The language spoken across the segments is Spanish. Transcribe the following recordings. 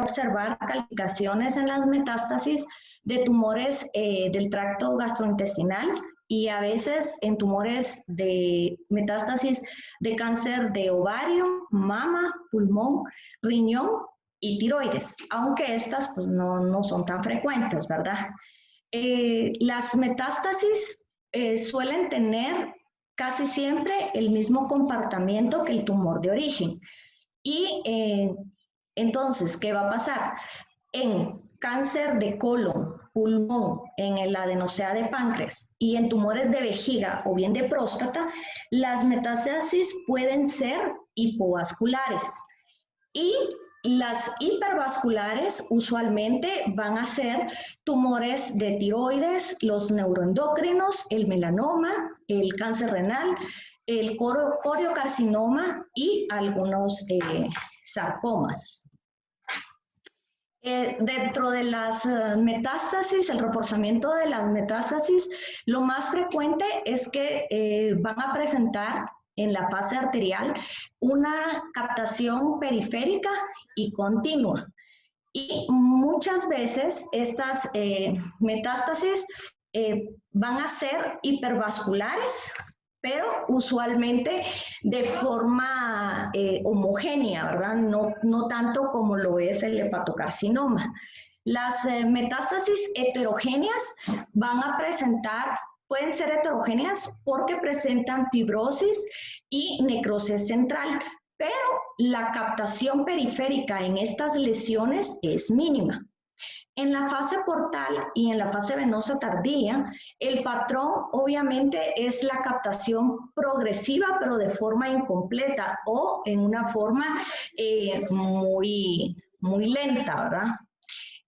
observar calificaciones en las metástasis de tumores del tracto gastrointestinal y a veces en tumores de metástasis de cáncer de ovario, mama, pulmón, riñón y tiroides, aunque estas pues no son tan frecuentes, ¿verdad? Las metástasis suelen tener casi siempre el mismo comportamiento que el tumor de origen. Y entonces, ¿qué va a pasar? En cáncer de colon, pulmón, en el adenosea de páncreas y en tumores de vejiga o bien de próstata, las metástasis pueden ser hipovasculares. Y las hipervasculares usualmente van a ser tumores de tiroides, los neuroendocrinos, el melanoma, el cáncer renal, el coriocarcinoma y algunos sarcomas. Dentro de las metástasis, el reforzamiento de las metástasis, lo más frecuente es que van a presentar en la fase arterial una captación periférica y continua. Y muchas veces estas metástasis van a ser hipervasculares, pero usualmente de forma homogénea, ¿verdad? No tanto como lo es el hepatocarcinoma. Las metástasis heterogéneas van a presentar, pueden ser heterogéneas porque presentan fibrosis y necrosis central, pero la captación periférica en estas lesiones es mínima. En la fase portal y en la fase venosa tardía, el patrón obviamente es la captación progresiva, pero de forma incompleta o en una forma muy lenta, ¿verdad?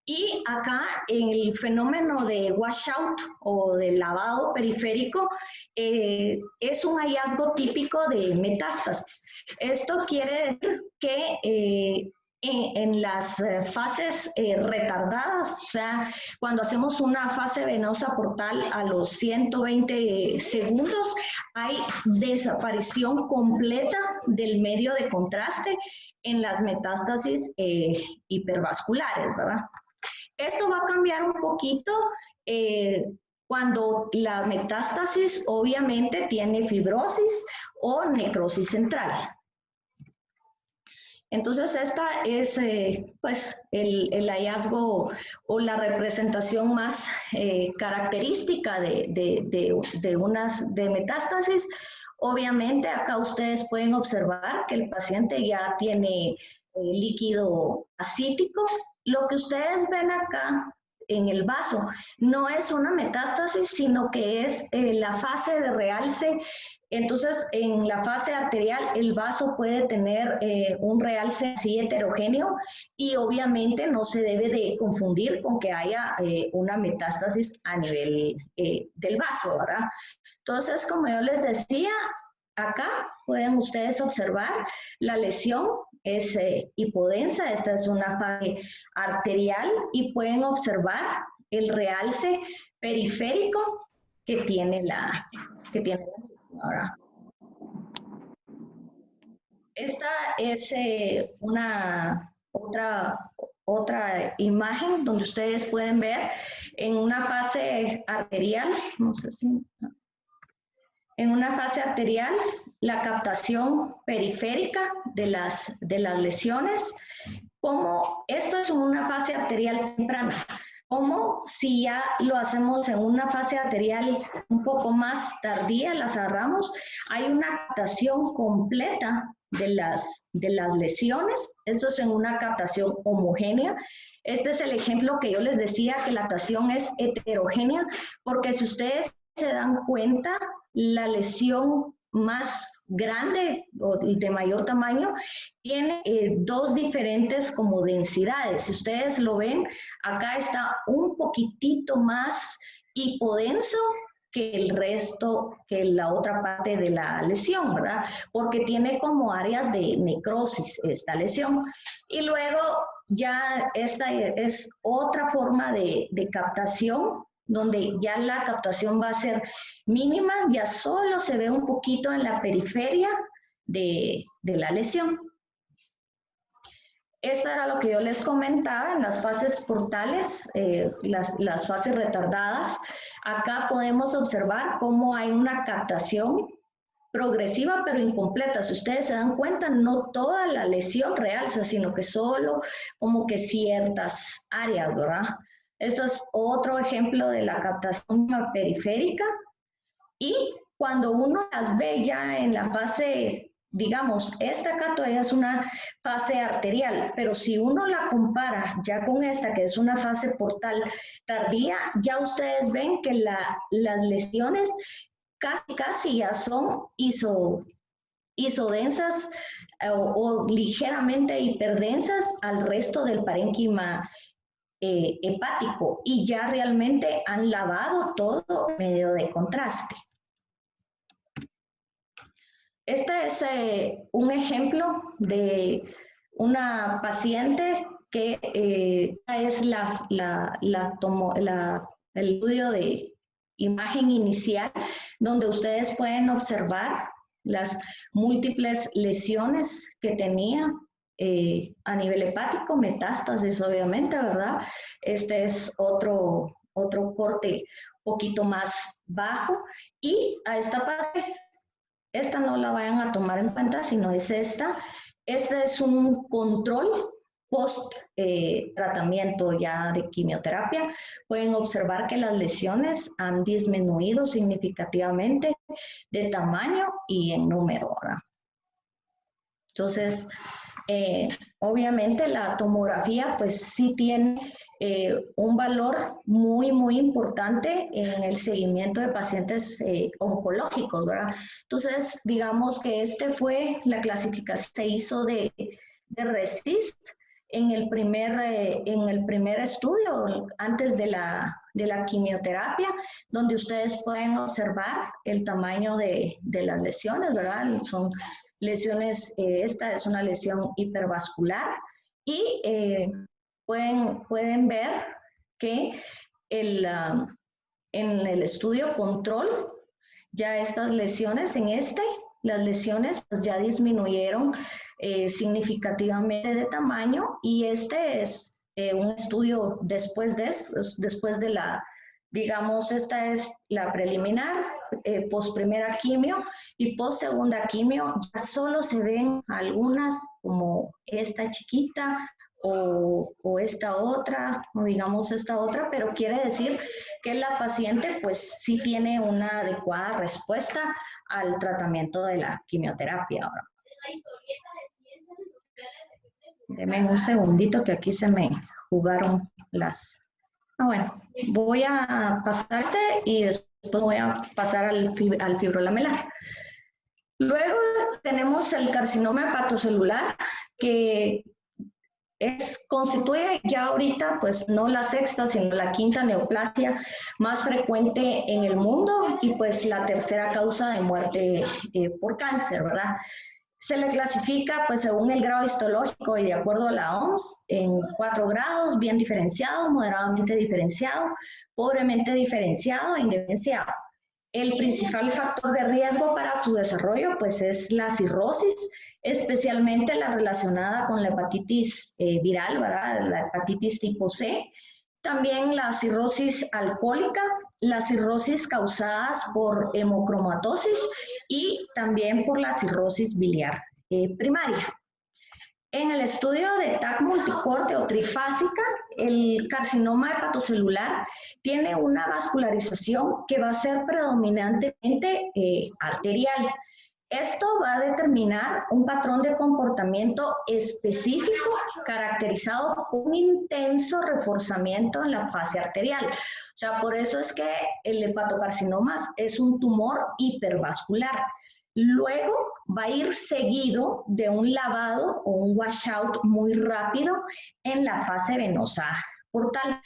Y acá en el fenómeno de washout o de lavado periférico es un hallazgo típico de metástasis. Esto quiere decir que en las fases retardadas, o sea, cuando hacemos una fase venosa portal a los 120 segundos, hay desaparición completa del medio de contraste en las metástasis hipervasculares, ¿verdad? Esto va a cambiar un poquito cuando la metástasis obviamente tiene fibrosis o necrosis central. Entonces, esta es pues el hallazgo o la representación más característica de metástasis. Obviamente, acá ustedes pueden observar que el paciente ya tiene líquido ascítico. Lo que ustedes ven acá en el vaso no es una metástasis, sino que es la fase de realce. Entonces, en la fase arterial, el vaso puede tener un realce así heterogéneo y obviamente no se debe de confundir con que haya una metástasis a nivel del vaso, ¿verdad? Entonces, como yo les decía, acá pueden ustedes observar la lesión es hipodensa, esta es una fase arterial y pueden observar el realce periférico que tiene la ahora. Esta es una otra imagen donde ustedes pueden ver en una fase arterial, no sé si... En una fase arterial, la captación periférica de las lesiones, como esto es una fase arterial temprana, como si ya lo hacemos en una fase arterial un poco más tardía, las agarramos, hay una captación completa de las lesiones, esto es en una captación homogénea. Este es el ejemplo que yo les decía, que la captación es heterogénea, porque si ustedes se dan cuenta, la lesión más grande o de mayor tamaño tiene dos diferentes como densidades. Si ustedes lo ven, acá está un poquitito más hipodenso que el resto, que la otra parte de la lesión, ¿verdad? Porque tiene como áreas de necrosis esta lesión. Y luego ya esta es otra forma de captación, donde ya la captación va a ser mínima, ya solo se ve un poquito en la periferia de la lesión. Esto era lo que yo les comentaba en las fases portales, las fases retardadas. Acá podemos observar cómo hay una captación progresiva pero incompleta. Si ustedes se dan cuenta, no toda la lesión realza, sino que solo como que ciertas áreas, ¿verdad? Esto es otro ejemplo de la captación periférica. Y cuando uno las ve ya en la fase, digamos, esta acá todavía es una fase arterial, pero si uno la compara ya con esta, que es una fase portal tardía, ya ustedes ven que las lesiones casi ya son isodensas o ligeramente hiperdensas al resto del parénquima hepático y ya realmente han lavado todo medio de contraste. Este es un ejemplo de una paciente que es el estudio de imagen inicial, donde ustedes pueden observar las múltiples lesiones que tenía a nivel hepático, metástasis obviamente, ¿verdad? Este es otro corte un poquito más bajo y a esta fase, esta no la vayan a tomar en cuenta, sino es esta. Este es un control post tratamiento ya de quimioterapia. Pueden observar que las lesiones han disminuido significativamente de tamaño y en número, ¿verdad? Entonces, obviamente la tomografía pues sí tiene un valor muy importante en el seguimiento de pacientes oncológicos, ¿verdad? Entonces, digamos que fue la clasificación que se hizo de RECIST en el primer estudio antes de la quimioterapia, donde ustedes pueden observar el tamaño de las lesiones, ¿verdad? Son lesiones, esta es una lesión hipervascular y pueden ver que en el estudio control, ya estas lesiones las lesiones pues ya disminuyeron significativamente de tamaño y este es un estudio después de la, digamos, esta es la preliminar, post primera quimio y post segunda quimio, ya solo se ven algunas como esta chiquita o esta otra, o digamos esta otra, pero quiere decir que la paciente pues sí tiene una adecuada respuesta al tratamiento de la quimioterapia. Ahora, denme un segundito que aquí se me jugaron las... bueno, voy a pasar y después voy a pasar al fibrolamelar. Luego tenemos el carcinoma hepatocelular, que constituye ya ahorita, pues no la sexta, sino la quinta neoplasia más frecuente en el mundo y pues la tercera causa de muerte por cáncer, ¿verdad? Se le clasifica pues según el grado histológico y de acuerdo a la OMS en 4 grados, bien diferenciado, moderadamente diferenciado, pobremente diferenciado e indiferenciado. El principal factor de riesgo para su desarrollo pues es la cirrosis, especialmente la relacionada con la hepatitis viral, ¿verdad? La hepatitis tipo C. También la cirrosis alcohólica, las cirrosis causadas por hemocromatosis y también por la cirrosis biliar primaria. En el estudio de TAC multicorte o trifásica, el carcinoma hepatocelular tiene una vascularización que va a ser predominantemente arterial. Esto va a determinar un patrón de comportamiento específico caracterizado por un intenso reforzamiento en la fase arterial. O sea, por eso es que el hepatocarcinoma es un tumor hipervascular. Luego va a ir seguido de un lavado o un washout muy rápido en la fase venosa portal.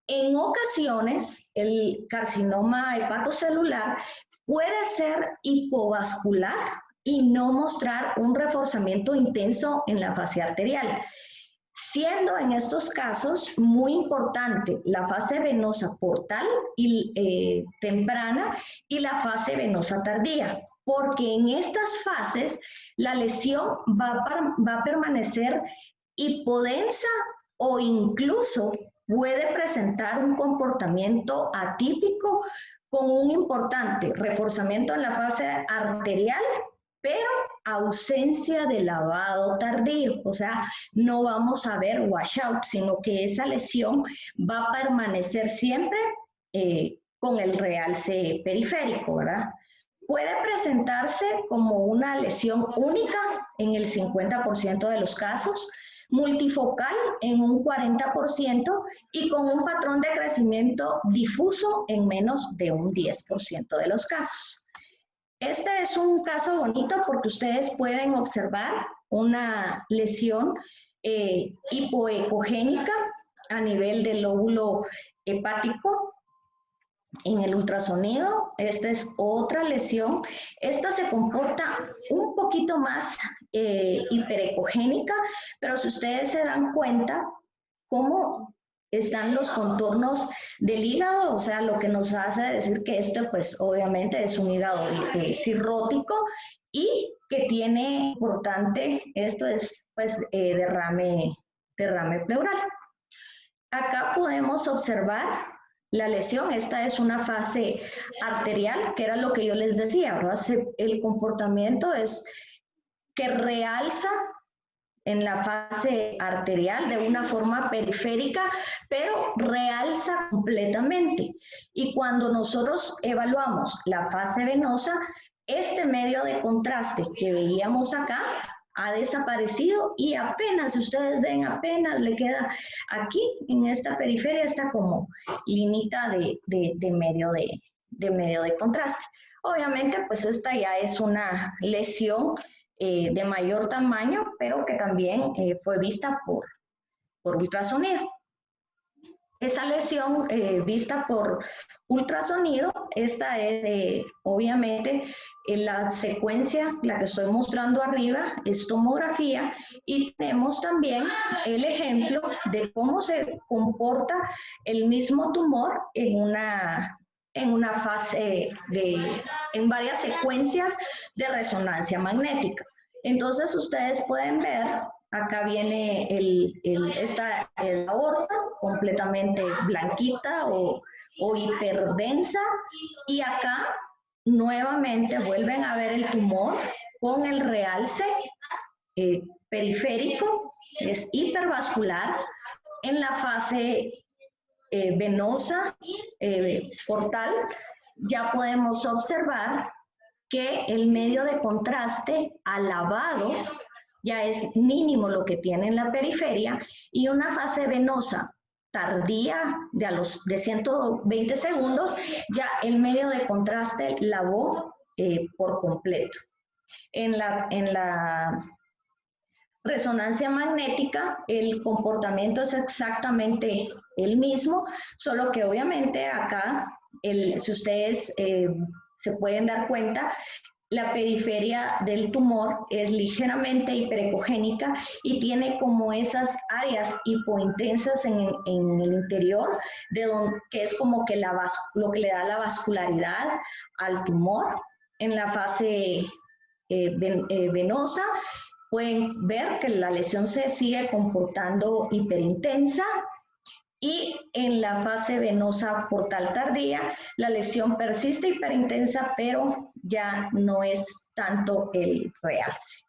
En ocasiones, el carcinoma hepatocelular puede ser hipovascular y no mostrar un reforzamiento intenso en la fase arterial, siendo en estos casos muy importante la fase venosa portal y temprana y la fase venosa tardía, porque en estas fases la lesión va a permanecer hipodensa o incluso puede presentar un comportamiento atípico con un importante reforzamiento en la fase arterial, pero ausencia de lavado tardío. O sea, no vamos a ver washout, sino que esa lesión va a permanecer siempre con el realce periférico, ¿verdad? Puede presentarse como una lesión única en el 50% de los casos, multifocal en un 40% y con un patrón de crecimiento difuso en menos de un 10% de los casos. Este es un caso bonito porque ustedes pueden observar una lesión hipoecogénica a nivel del lóbulo hepático en el ultrasonido. Esta es otra lesión. Esta se comporta un poquito más hiperecogénica, pero si ustedes se dan cuenta cómo están los contornos del hígado, o sea, lo que nos hace decir que esto, pues, obviamente es un hígado cirrótico y que tiene importante, esto es, pues, derrame pleural. Acá podemos observar la lesión. Esta es una fase arterial, que era lo que yo les decía, ¿verdad? El comportamiento es que realza en la fase arterial de una forma periférica, pero realza completamente. Y cuando nosotros evaluamos la fase venosa, este medio de contraste que veíamos acá ha desaparecido y apenas, si ustedes ven, apenas le queda aquí en esta periferia, está como linita de medio de contraste. Obviamente, pues esta ya es una lesión de mayor tamaño, pero que también fue vista por ultrasonido. Esa lesión vista por ultrasonido, esta es obviamente la secuencia, la que estoy mostrando arriba, es tomografía, y tenemos también el ejemplo de cómo se comporta el mismo tumor en una fase en varias secuencias de resonancia magnética. Entonces ustedes pueden ver, acá viene esta aorta completamente blanquita o hiperdensa, y acá nuevamente vuelven a ver el tumor con el realce periférico, es hipervascular. En la fase venosa portal ya podemos observar que el medio de contraste alabado ya es mínimo lo que tiene en la periferia, y una fase venosa tardía de 120 segundos, ya el medio de contraste lavó por completo. En la resonancia magnética, el comportamiento es exactamente el mismo, solo que obviamente acá, si ustedes se pueden dar cuenta, la periferia del tumor es ligeramente hiperecogénica y tiene como esas áreas hipointensas en el interior, que es como que lo que le da la vascularidad al tumor. En la fase venosa pueden ver que la lesión se sigue comportando hiperintensa, y en la fase venosa portal tardía la lesión persiste hiperintensa, pero ya no es tanto el realce.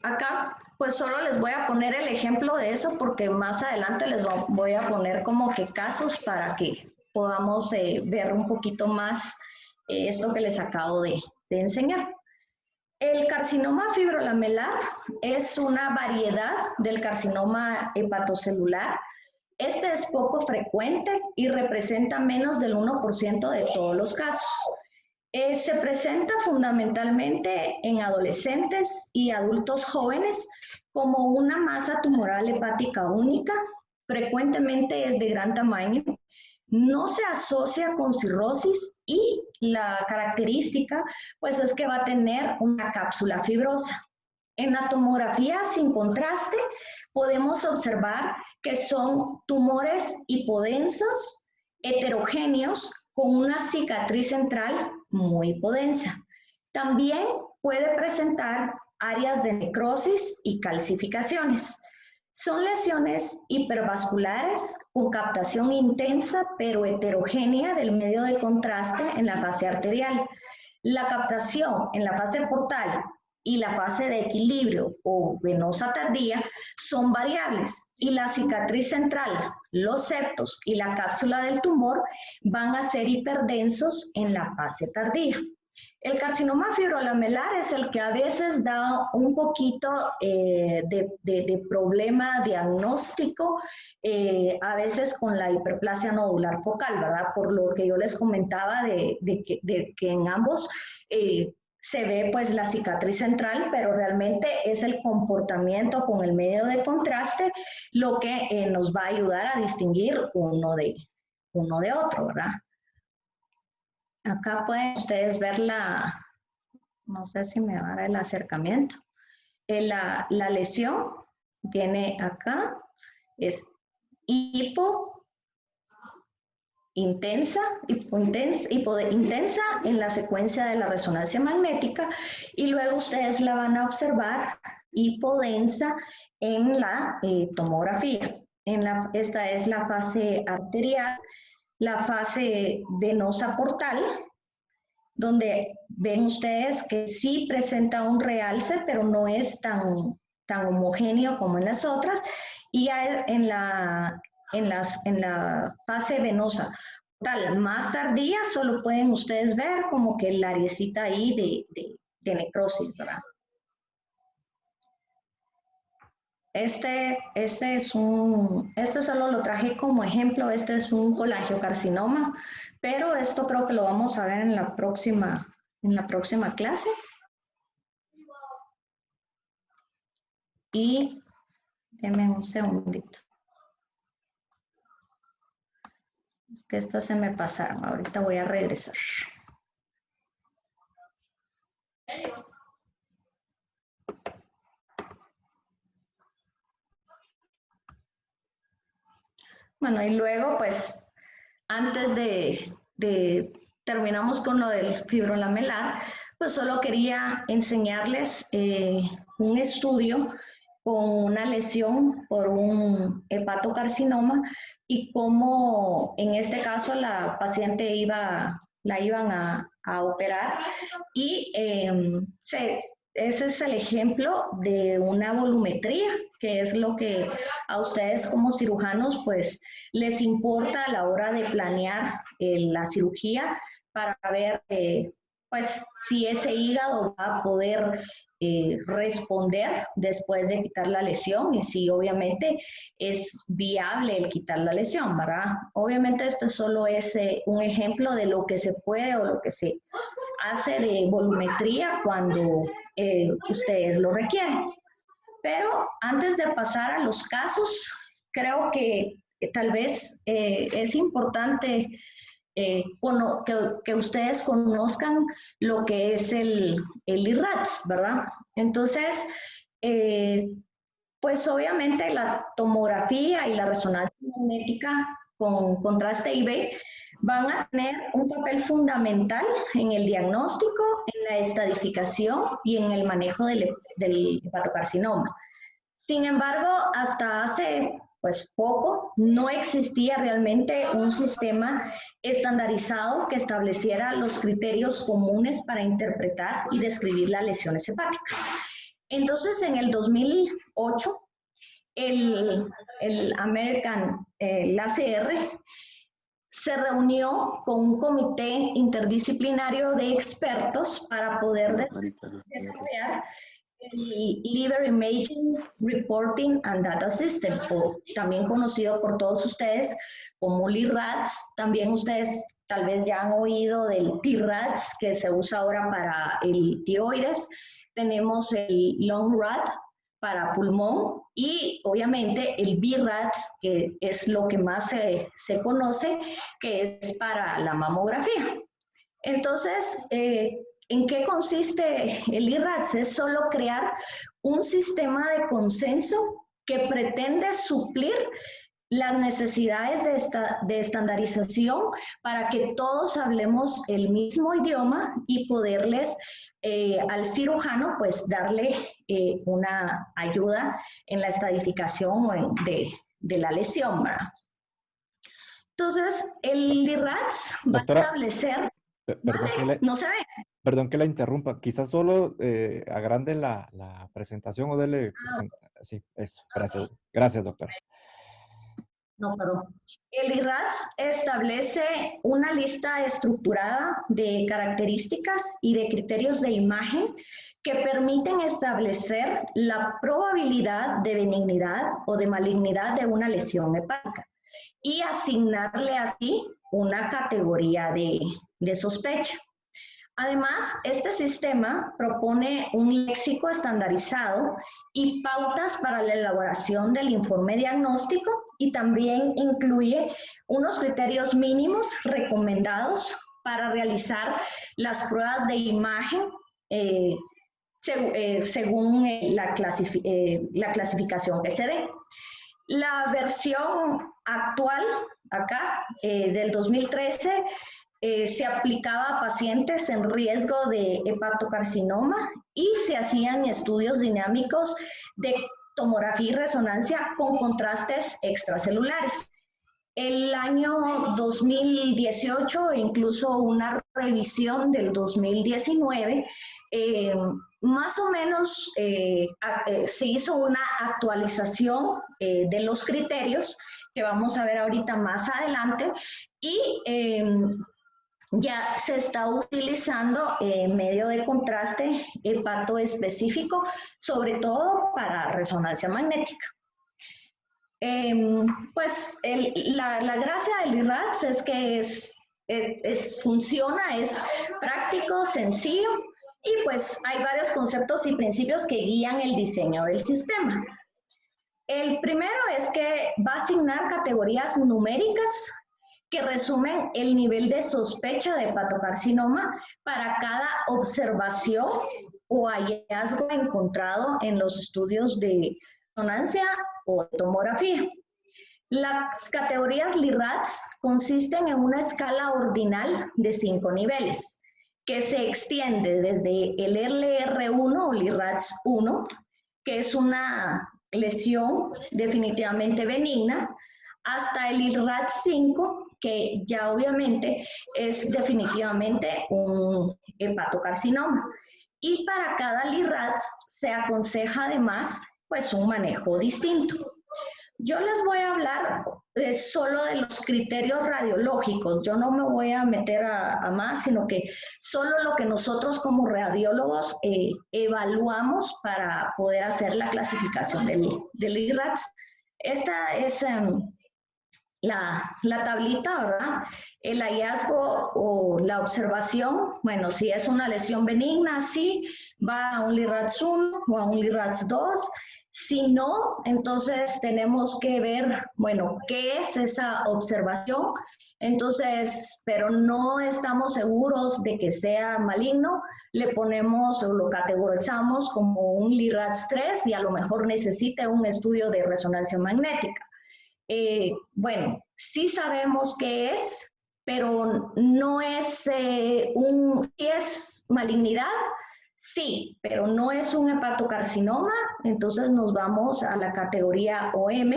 Acá pues solo les voy a poner el ejemplo de eso, porque más adelante les voy a poner como que casos para que podamos ver un poquito más esto que les acabo de enseñar. El carcinoma fibrolamelar es una variedad del carcinoma hepatocelular. Este es poco frecuente y representa menos del 1% de todos los casos. Se presenta fundamentalmente en adolescentes y adultos jóvenes como una masa tumoral hepática única. Frecuentemente es de gran tamaño. No se asocia con cirrosis y la característica pues es que va a tener una cápsula fibrosa. En la tomografía sin contraste podemos observar que son tumores hipodensos, heterogéneos, con una cicatriz central muy hipodensa. También puede presentar áreas de necrosis y calcificaciones. Son lesiones hipervasculares con captación intensa pero heterogénea del medio de contraste en la fase arterial. La captación en la fase portal y la fase de equilibrio o venosa tardía son variables y la cicatriz central, los septos y la cápsula del tumor van a ser hiperdensos en la fase tardía. El carcinoma fibrolamelar es el que a veces da un poquito de problema diagnóstico, a veces con la hiperplasia nodular focal, ¿verdad? Por lo que yo les comentaba de que en ambos se ve pues la cicatriz central, pero realmente es el comportamiento con el medio de contraste lo que nos va a ayudar a distinguir uno de otro, ¿verdad? Acá pueden ustedes ver no sé si me va a dar el acercamiento. La lesión viene acá, es intensa en la secuencia de la resonancia magnética y luego ustedes la van a observar hipodensa en la tomografía. Esta es la fase arterial, la fase venosa portal, donde ven ustedes que sí presenta un realce, pero no es tan homogéneo como en las otras, y ya en la fase venosa portal más tardía solo pueden ustedes ver como que la ariecita ahí de necrosis, ¿verdad? Este solo lo traje como ejemplo, este es un colangiocarcinoma, pero esto creo que lo vamos a ver en la próxima clase. Y denme un segundito. Es que estas se me pasaron, ahorita voy a regresar. Bueno, y luego, pues, antes terminamos con lo del fibrolamelar, pues solo quería enseñarles un estudio con una lesión por un hepatocarcinoma y cómo en este caso la paciente la iban a operar y ese es el ejemplo de una volumetría, que es lo que a ustedes como cirujanos pues les importa a la hora de planear la cirugía para ver pues si ese hígado va a poder responder después de quitar la lesión y si obviamente es viable el quitar la lesión, ¿verdad? Obviamente esto solo es un ejemplo de lo que se puede o lo que se hace de volumetría cuando ustedes lo requieren. Pero antes de pasar a los casos, creo que tal vez es importante que ustedes conozcan lo que es el IRATS, ¿verdad? Entonces, pues obviamente la tomografía y la resonancia magnética con contraste IV van a tener un papel fundamental en el diagnóstico, en la estadificación y en el manejo del hepatocarcinoma. Sin embargo, hasta hace pues poco no existía realmente un sistema estandarizado que estableciera los criterios comunes para interpretar y describir las lesiones hepáticas. Entonces, en el 2008, el American, la ACR, se reunió con un comité interdisciplinario de expertos para poder desarrollar el Liver Imaging Reporting and Data System, o también conocido por todos ustedes como LIRADS. También ustedes tal vez ya han oído del TIRADS, que se usa ahora para el tiroides. Tenemos el LONG-RAD para pulmón y obviamente el BRADS, que es lo que más se conoce, que es para la mamografía. Entonces, ¿en qué consiste el IRADS? Es solo crear un sistema de consenso que pretende suplir las necesidades de estandarización para que todos hablemos el mismo idioma y poderles al cirujano pues darle una ayuda en la estadificación de la lesión, ¿verdad? Entonces, el LIRADS va a Doctora, establecer... perdón No se ve. perdón que la interrumpa. Quizás solo agrande la presentación o dele... Sí, eso. Gracias. Okay. Gracias, doctora. No, perdón. El IRADS establece una lista estructurada de características y de criterios de imagen que permiten establecer la probabilidad de benignidad o de malignidad de una lesión hepática y asignarle así una categoría de sospecha. Además, este sistema propone un léxico estandarizado y pautas para la elaboración del informe diagnóstico y también incluye unos criterios mínimos recomendados para realizar las pruebas de imagen según la clasificación que se dé. La versión actual, acá, del 2013, se aplicaba a pacientes en riesgo de hepatocarcinoma y se hacían estudios dinámicos de tomografía y resonancia con contrastes extracelulares. El año 2018, incluso una revisión del 2019, más o menos se hizo una actualización de los criterios que vamos a ver ahorita más adelante y ya se está utilizando medio de contraste hepatoespecífico, sobre todo para resonancia magnética. Pues la gracia del IRADS es que funciona, es práctico, sencillo y pues hay varios conceptos y principios que guían el diseño del sistema. El primero es que va a asignar categorías numéricas que resumen el nivel de sospecha de hepatocarcinoma para cada observación o hallazgo encontrado en los estudios de resonancia o de tomografía. Las categorías LIRADS consisten en una escala ordinal de 5 niveles, que se extiende desde el LR1 o LIRADS 1, que es una lesión definitivamente benigna, hasta el LIRADS 5, que ya obviamente es definitivamente un hepatocarcinoma. Y para cada LIRADS se aconseja además pues un manejo distinto. Yo les voy a hablar solo de los criterios radiológicos. Yo no me voy a meter a más, sino que solo lo que nosotros como radiólogos evaluamos para poder hacer la clasificación del IRADS. Esta es la tablita, ¿verdad? El hallazgo o la observación, bueno, si es una lesión benigna, sí, va a un LIRADS 1 o a un LIRADS 2. Si no, entonces tenemos que ver, bueno, qué es esa observación. Entonces, pero no estamos seguros de que sea maligno, le ponemos o lo categorizamos como un LIRADS 3 y a lo mejor necesite un estudio de resonancia magnética. Bueno, sí sabemos qué es, pero no es si es malignidad, sí, pero no es un hepatocarcinoma, entonces nos vamos a la categoría OM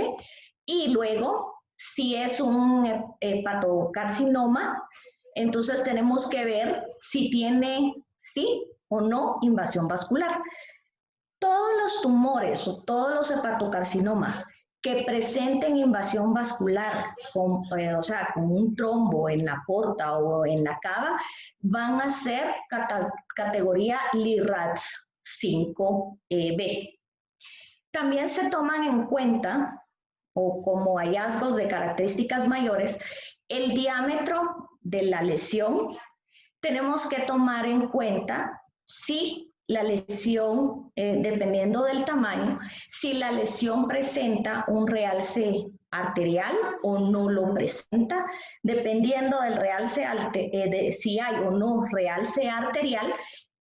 y luego, si es un hepatocarcinoma, entonces tenemos que ver si tiene sí o no invasión vascular. Todos los tumores o todos los hepatocarcinomas que presenten invasión vascular, o sea, con un trombo en la porta o en la cava, van a ser categoría LIRADS 5B. También se toman en cuenta, o como hallazgos de características mayores, el diámetro de la lesión. Tenemos que tomar en cuenta si la lesión, dependiendo del tamaño, si la lesión presenta un realce arterial o no lo presenta, dependiendo del realce, si hay o no realce arterial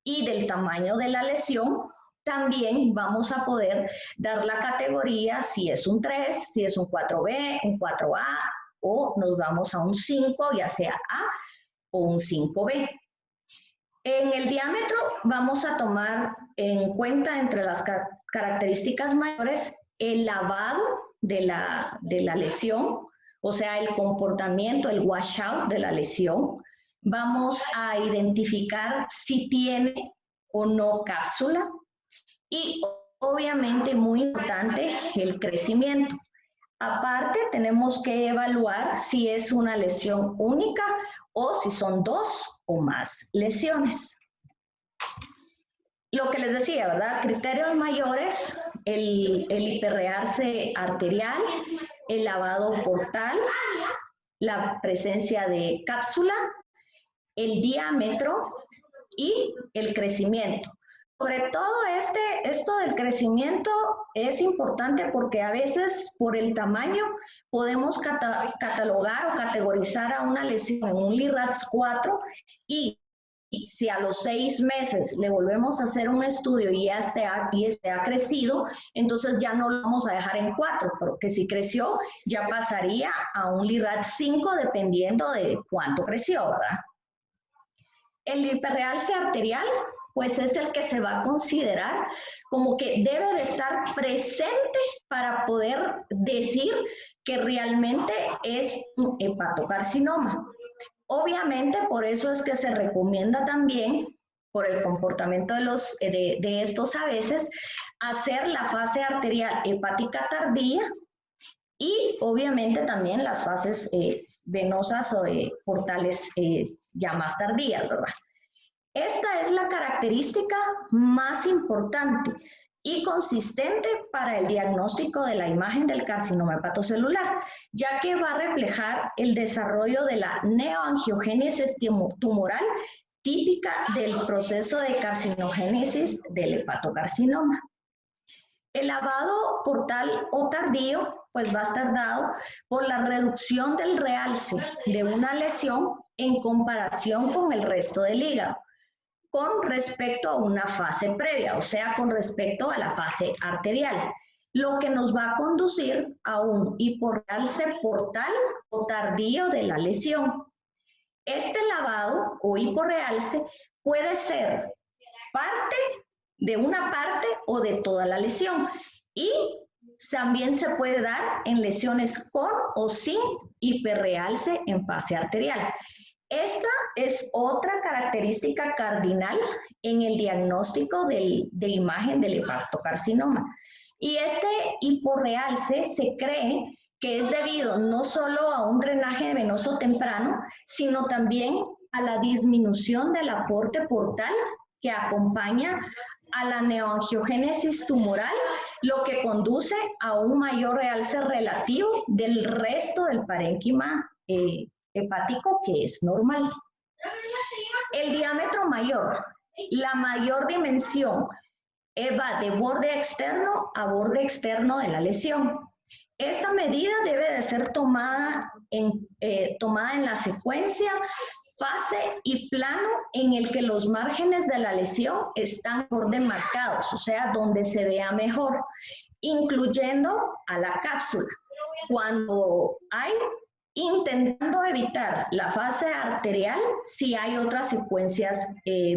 y del tamaño de la lesión, también vamos a poder dar la categoría si es un 3, si es un 4B, un 4A, o nos vamos a un 5, ya sea A o un 5B. En el diámetro vamos a tomar en cuenta entre las características mayores el lavado de la lesión, o sea, el comportamiento, el washout de la lesión. Vamos a identificar si tiene o no cápsula y obviamente muy importante el crecimiento. Aparte, tenemos que evaluar si es una lesión única o si son 2 o más lesiones. Lo que les decía, ¿verdad? Criterios mayores, el hiperrearse arterial, el lavado portal, la presencia de cápsula, el diámetro y el crecimiento. Sobre todo esto del crecimiento es importante porque a veces por el tamaño podemos catalogar o categorizar a una lesión en un LIRADS 4 y si a los 6 meses le volvemos a hacer un estudio y este ha crecido, entonces ya no lo vamos a dejar en 4, porque si creció ya pasaría a un LIRADS 5 dependiendo de cuánto creció, ¿verdad? El hiperrealce arterial, pues es el que se va a considerar como que debe de estar presente para poder decir que realmente es un hepatocarcinoma. Obviamente, por eso es que se recomienda también, por el comportamiento de estos a veces, hacer la fase arterial hepática tardía y obviamente también las fases venosas o portales ya más tardías, ¿verdad? Esta es la característica más importante y consistente para el diagnóstico de la imagen del carcinoma hepatocelular, ya que va a reflejar el desarrollo de la neoangiogénesis tumoral típica del proceso de carcinogénesis del hepatocarcinoma. El lavado portal o tardío pues va a estar dado por la reducción del realce de una lesión en comparación con el resto del hígado, con respecto a una fase previa, o sea, con respecto a la fase arterial, lo que nos va a conducir a un hiporrealce portal o tardío de la lesión. Este lavado o hiporrealce puede ser de una parte o de toda la lesión y también se puede dar en lesiones con o sin hiperrealce en fase arterial. Esta es otra característica cardinal en el diagnóstico de imagen del hepatocarcinoma. Y este hiporrealce se cree que es debido no solo a un drenaje venoso temprano, sino también a la disminución del aporte portal que acompaña a la neoangiogénesis tumoral, lo que conduce a un mayor realce relativo del resto del parénquima hepático, que es normal. El diámetro mayor, la mayor dimensión, va de borde externo a borde externo de la lesión. Esta medida debe de ser tomada en la secuencia, fase y plano en el que los márgenes de la lesión están borde marcados, o sea, donde se vea mejor, incluyendo a la cápsula. Cuando hay intentando evitar la fase arterial si hay otras secuencias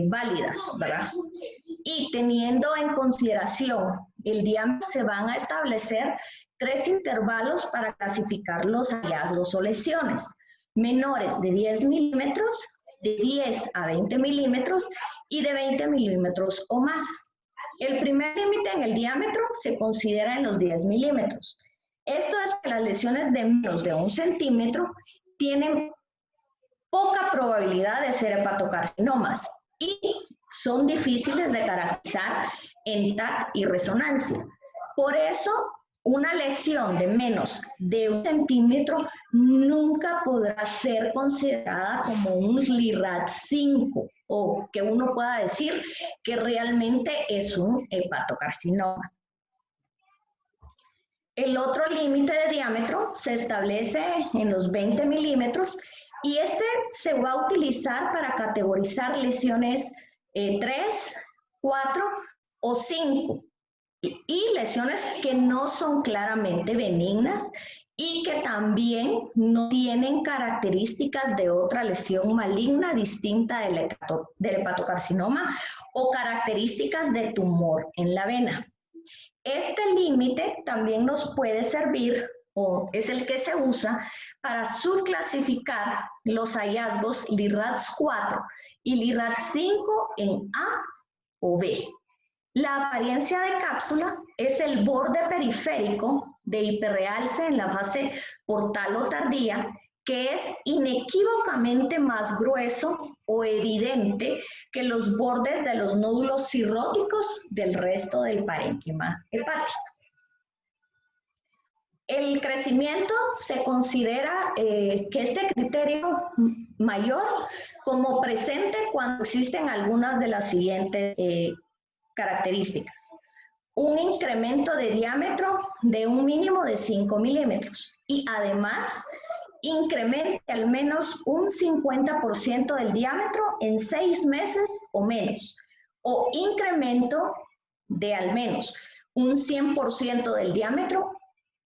válidas, ¿verdad? Y teniendo en consideración el diámetro, se van a establecer 3 intervalos para clasificar los hallazgos o lesiones: menores de 10 milímetros, de 10 a 20 milímetros y de 20 milímetros o más. El primer límite en el diámetro se considera en los 10 milímetros. Esto es que las lesiones de menos de 1 centímetro tienen poca probabilidad de ser hepatocarcinomas y son difíciles de caracterizar en TAC y resonancia. Por eso, una lesión de menos de 1 centímetro nunca podrá ser considerada como un LIRADS 5 o que uno pueda decir que realmente es un hepatocarcinoma. El otro límite de diámetro se establece en los 20 milímetros y este se va a utilizar para categorizar lesiones 3, 4 o 5. Y lesiones que no son claramente benignas y que también no tienen características de otra lesión maligna distinta del hepatocarcinoma o características de tumor en la vena. Este límite también nos puede servir, o es el que se usa, para subclasificar los hallazgos LIRADS 4 y LIRADS 5 en A o B. La apariencia de cápsula es el borde periférico de hiperrealce en la fase portal o tardía, que es inequívocamente más grueso o evidente que los bordes de los nódulos cirróticos del resto del parénquima hepático. El crecimiento se considera que este criterio mayor como presente cuando existen algunas de las siguientes características. Un incremento de diámetro de un mínimo de 5 milímetros y además incremente al menos un 50% del diámetro en 6 meses o menos, o incremento de al menos un 100% del diámetro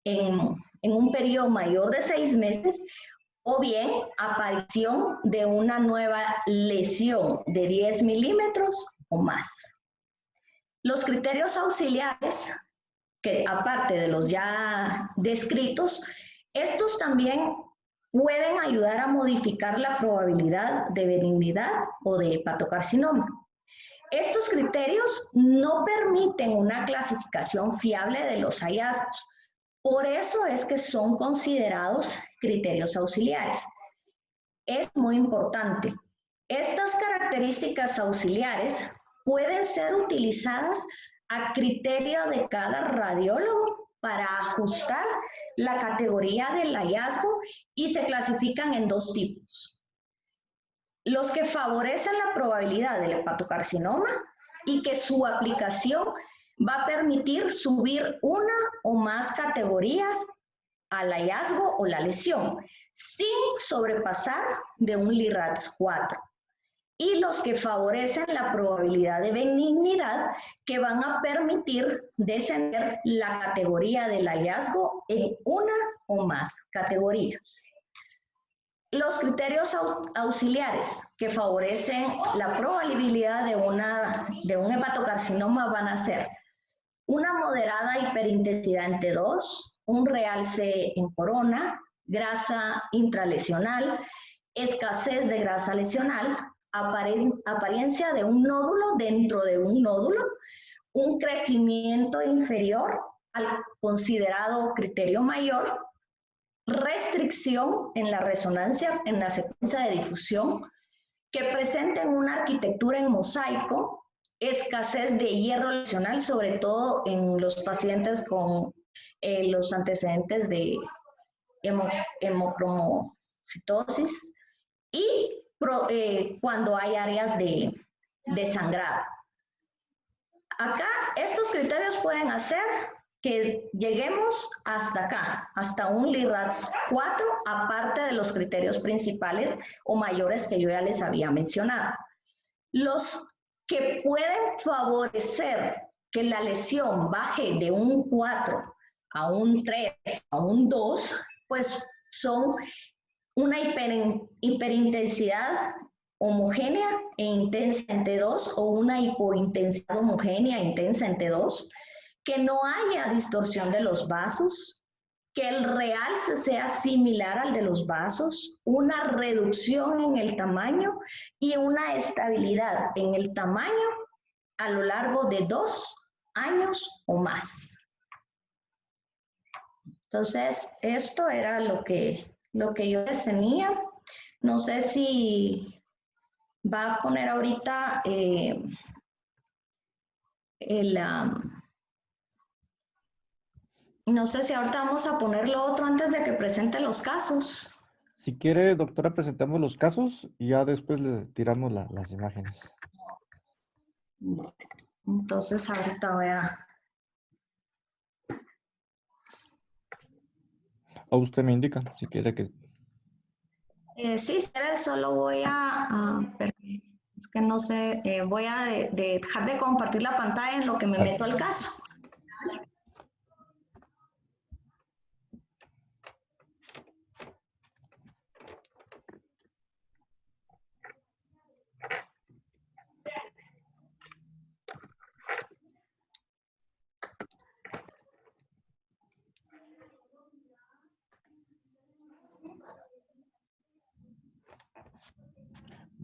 en un periodo mayor de 6 meses, o bien aparición de una nueva lesión de 10 milímetros o más. Los criterios auxiliares, que aparte de los ya descritos, estos también pueden ayudar a modificar la probabilidad de benignidad o de hepatocarcinoma. Estos criterios no permiten una clasificación fiable de los hallazgos. Por eso es que son considerados criterios auxiliares. Es muy importante. Estas características auxiliares pueden ser utilizadas a criterio de cada radiólogo para ajustar la categoría del hallazgo y se clasifican en dos tipos. Los que favorecen la probabilidad del hepatocarcinoma y que su aplicación va a permitir subir una o más categorías al hallazgo o la lesión, sin sobrepasar de un LIRADS 4. Y los que favorecen la probabilidad de benignidad, que van a permitir descender la categoría del hallazgo en una o más categorías. Los criterios auxiliares que favorecen la probabilidad de un hepatocarcinoma van a ser una moderada hiperintensidad en T2, un realce en corona, grasa intralesional, escasez de grasa lesional, apariencia de un nódulo dentro de un nódulo, un crecimiento inferior al considerado criterio mayor, restricción en la resonancia, en la secuencia de difusión, que presenten una arquitectura en mosaico, escasez de hierro lesional, sobre todo en los pacientes con los antecedentes de hemocromocitosis y cuando hay áreas de sangrado. Acá estos criterios pueden hacer que lleguemos hasta acá, hasta un LIRADS 4, aparte de los criterios principales o mayores que yo ya les había mencionado. Los que pueden favorecer que la lesión baje de un 4 a un 3, a un 2, pues son una hiperintensidad homogénea e intensa en T2 o una hipointensidad homogénea e intensa en T2, que no haya distorsión de los vasos, que el realce sea similar al de los vasos, una reducción en el tamaño y una estabilidad en el tamaño a lo largo de 2 años o más. Entonces, esto era lo que yo les tenía. No sé si va a poner ahorita no sé si ahorita vamos a poner lo otro antes de que presente los casos. Si quiere, doctora, presentamos los casos y ya después le tiramos las imágenes. Entonces, ahorita voy a... O usted me indica, si quiere que... sí, solo voy a Es que no sé, voy a dejar de compartir la pantalla en lo que me Ah, meto al caso.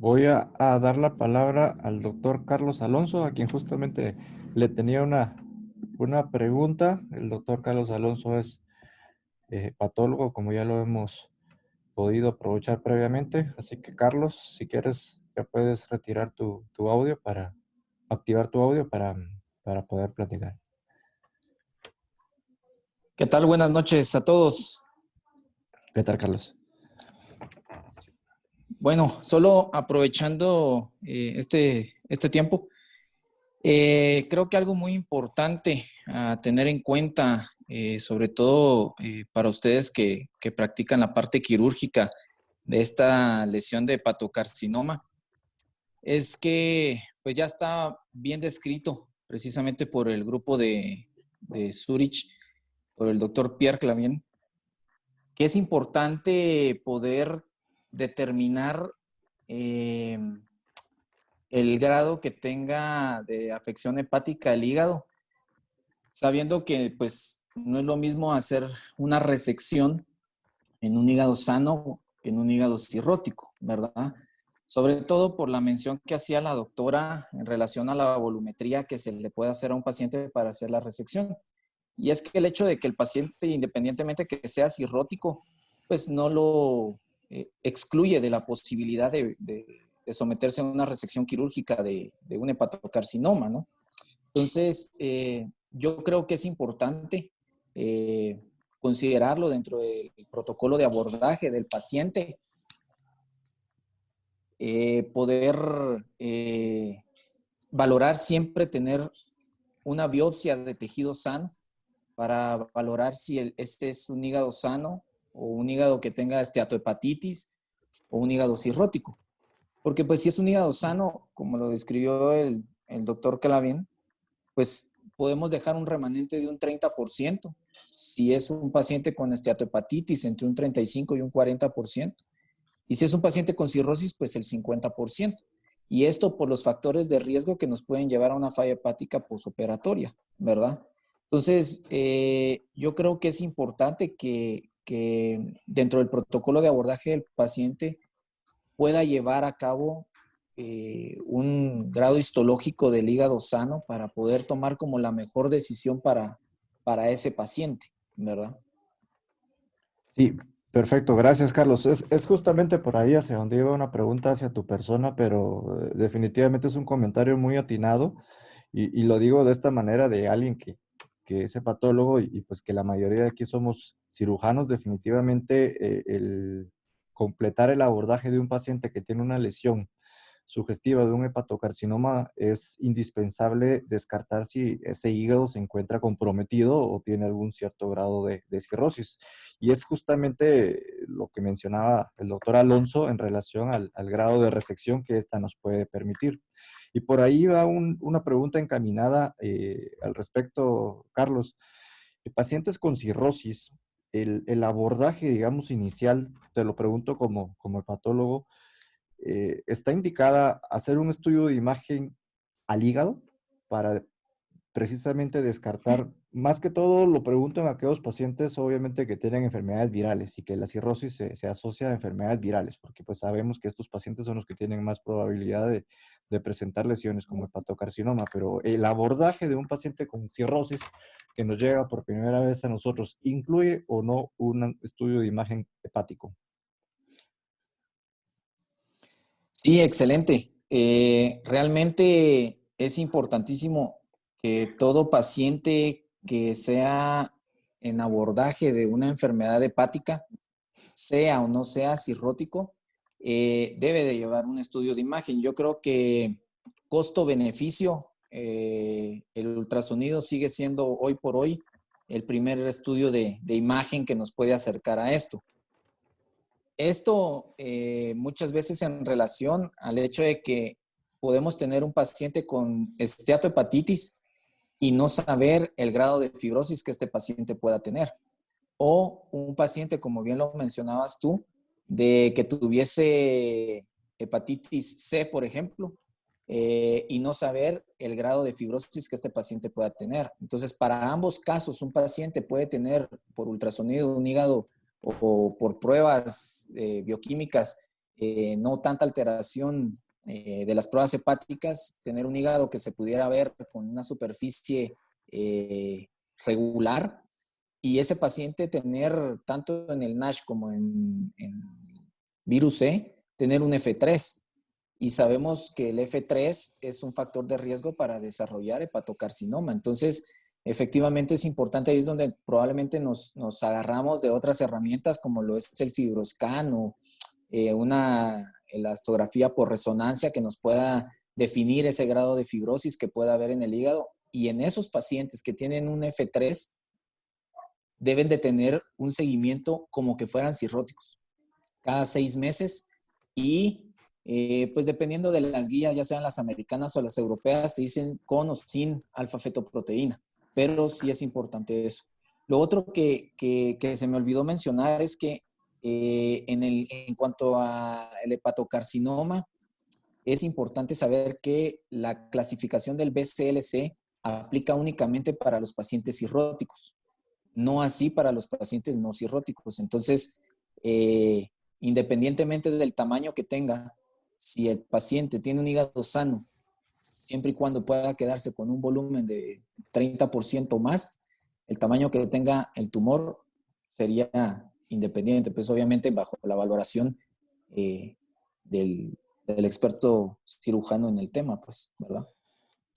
voy a dar la palabra al doctor Carlos Alonso, a quien justamente le tenía una pregunta. El doctor Carlos Alonso es patólogo, como ya lo hemos podido aprovechar previamente. Así que, Carlos, si quieres, ya puedes retirar tu audio para activar tu audio para poder platicar. ¿Qué tal? Buenas noches a todos. ¿Qué tal, Carlos? Bueno, solo aprovechando este tiempo, creo que algo muy importante a tener en cuenta, sobre todo para ustedes que practican la parte quirúrgica de esta lesión de hepatocarcinoma, es que pues ya está bien descrito precisamente por el grupo de Zurich, por el doctor Pierre Clavien, que es importante poder determinar eh, el grado que tenga de afección hepática el hígado, sabiendo que pues no es lo mismo hacer una resección en un hígado sano que en un hígado cirrótico, ¿verdad? Sobre todo por la mención que hacía la doctora en relación a la volumetría que se le puede hacer a un paciente para hacer la resección. Y es que el hecho de que el paciente, independientemente que sea cirrótico, pues no lo excluye de la posibilidad de someterse a una resección quirúrgica de un hepatocarcinoma, ¿no? Entonces, yo creo que es importante considerarlo dentro del protocolo de abordaje del paciente, poder valorar siempre tener una biopsia de tejido sano para valorar si este es un hígado sano o un hígado que tenga esteatohepatitis o un hígado cirrótico. Porque pues si es un hígado sano, como lo describió el doctor Clavien, pues podemos dejar un remanente de un 30%. Si es un paciente con esteatohepatitis, entre un 35 y un 40%. Y si es un paciente con cirrosis, pues el 50%. Y esto por los factores de riesgo que nos pueden llevar a una falla hepática posoperatoria, ¿verdad? Entonces, yo creo que es importante que dentro del protocolo de abordaje del paciente pueda llevar a cabo un grado histológico del hígado sano para poder tomar como la mejor decisión para ese paciente, ¿verdad? Sí, perfecto. Gracias, Carlos. Es justamente por ahí hacia donde iba una pregunta hacia tu persona, pero definitivamente es un comentario muy atinado y lo digo de esta manera de alguien que es hepatólogo y pues que la mayoría de aquí somos cirujanos. Definitivamente el completar el abordaje de un paciente que tiene una lesión sugestiva de un hepatocarcinoma, es indispensable descartar si ese hígado se encuentra comprometido o tiene algún cierto grado de cirrosis. Y es justamente lo que mencionaba el doctor Alonso en relación al grado de resección que esta nos puede permitir. Y por ahí va una pregunta encaminada al respecto, Carlos. Pacientes con cirrosis, el abordaje, digamos, inicial, te lo pregunto como hepatólogo, está indicada hacer un estudio de imagen al hígado para precisamente descartar, más que todo lo pregunto en aquellos pacientes obviamente que tienen enfermedades virales y que la cirrosis se asocia a enfermedades virales, porque pues sabemos que estos pacientes son los que tienen más probabilidad de presentar lesiones como hepatocarcinoma, pero el abordaje de un paciente con cirrosis que nos llega por primera vez a nosotros, ¿incluye o no un estudio de imagen hepático? Sí, excelente. Realmente es importantísimo que todo paciente que sea en abordaje de una enfermedad hepática, sea o no sea cirrótico, debe de llevar un estudio de imagen. Yo creo que costo-beneficio, el ultrasonido sigue siendo hoy por hoy el primer estudio de imagen que nos puede acercar a esto. Esto muchas veces en relación al hecho de que podemos tener un paciente con esteatohepatitis y no saber el grado de fibrosis que este paciente pueda tener. O un paciente, como bien lo mencionabas tú, de que tuviese hepatitis C, por ejemplo, y no saber el grado de fibrosis que este paciente pueda tener. Entonces, para ambos casos, un paciente puede tener por ultrasonido un hígado o por pruebas bioquímicas, no tanta alteración de las pruebas hepáticas, tener un hígado que se pudiera ver con una superficie regular, y ese paciente tener, tanto en el NASH como en virus C, tener un F3. Y sabemos que el F3 es un factor de riesgo para desarrollar hepatocarcinoma. Entonces, efectivamente es importante, ahí es donde probablemente nos agarramos de otras herramientas como lo es el FibroScan o una elastografía por resonancia que nos pueda definir ese grado de fibrosis que pueda haber en el hígado. Y en esos pacientes que tienen un F3, deben de tener un seguimiento como que fueran cirróticos, cada 6 meses. Y pues dependiendo de las guías, ya sean las americanas o las europeas, te dicen con o sin alfa-fetoproteína, pero sí es importante eso. Lo otro que se me olvidó mencionar es que en cuanto al hepatocarcinoma, es importante saber que la clasificación del BCLC aplica únicamente para los pacientes cirróticos, no así para los pacientes no cirróticos. Entonces, independientemente del tamaño que tenga, si el paciente tiene un hígado sano, siempre y cuando pueda quedarse con un volumen de 30% más, el tamaño que tenga el tumor sería independiente, pues obviamente bajo la valoración del experto cirujano en el tema, pues, ¿verdad?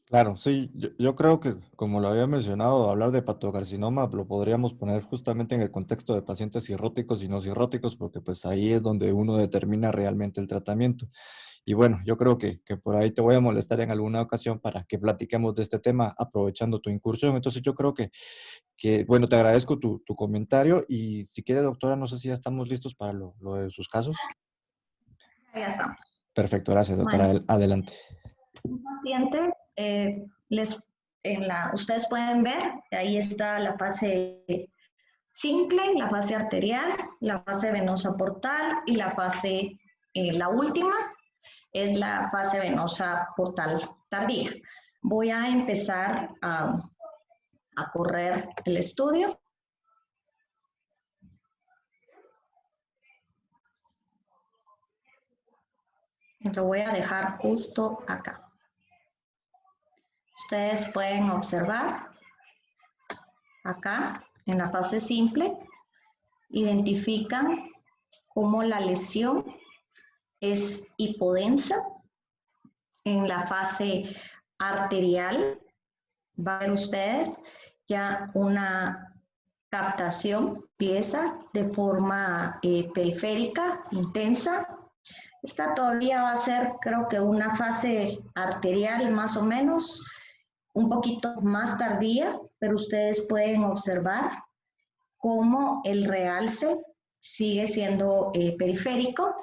Claro, sí, yo creo que como lo había mencionado, hablar de hepatocarcinoma lo podríamos poner justamente en el contexto de pacientes cirróticos y no cirróticos, porque pues ahí es donde uno determina realmente el tratamiento. Y bueno, yo creo que por ahí te voy a molestar en alguna ocasión para que platiquemos de este tema aprovechando tu incursión. Entonces yo creo bueno, te agradezco tu comentario y si quiere, doctora, no sé si ya estamos listos para lo de sus casos. Ya estamos. Perfecto, gracias, doctora. Bueno, Adelante. un paciente, ustedes pueden ver, ahí está la fase simple, la fase arterial, la fase venosa portal y la fase, la última, es la fase venosa portal tardía. Voy a empezar a correr el estudio. Lo voy a dejar justo acá. Ustedes pueden observar acá en la fase simple, identifican cómo la lesión es hipodensa. En la fase arterial, van a ver ustedes ya una captación, empieza de forma periférica, intensa. Esta todavía va a ser, creo que una fase arterial más o menos, un poquito más tardía, pero ustedes pueden observar cómo el realce sigue siendo periférico.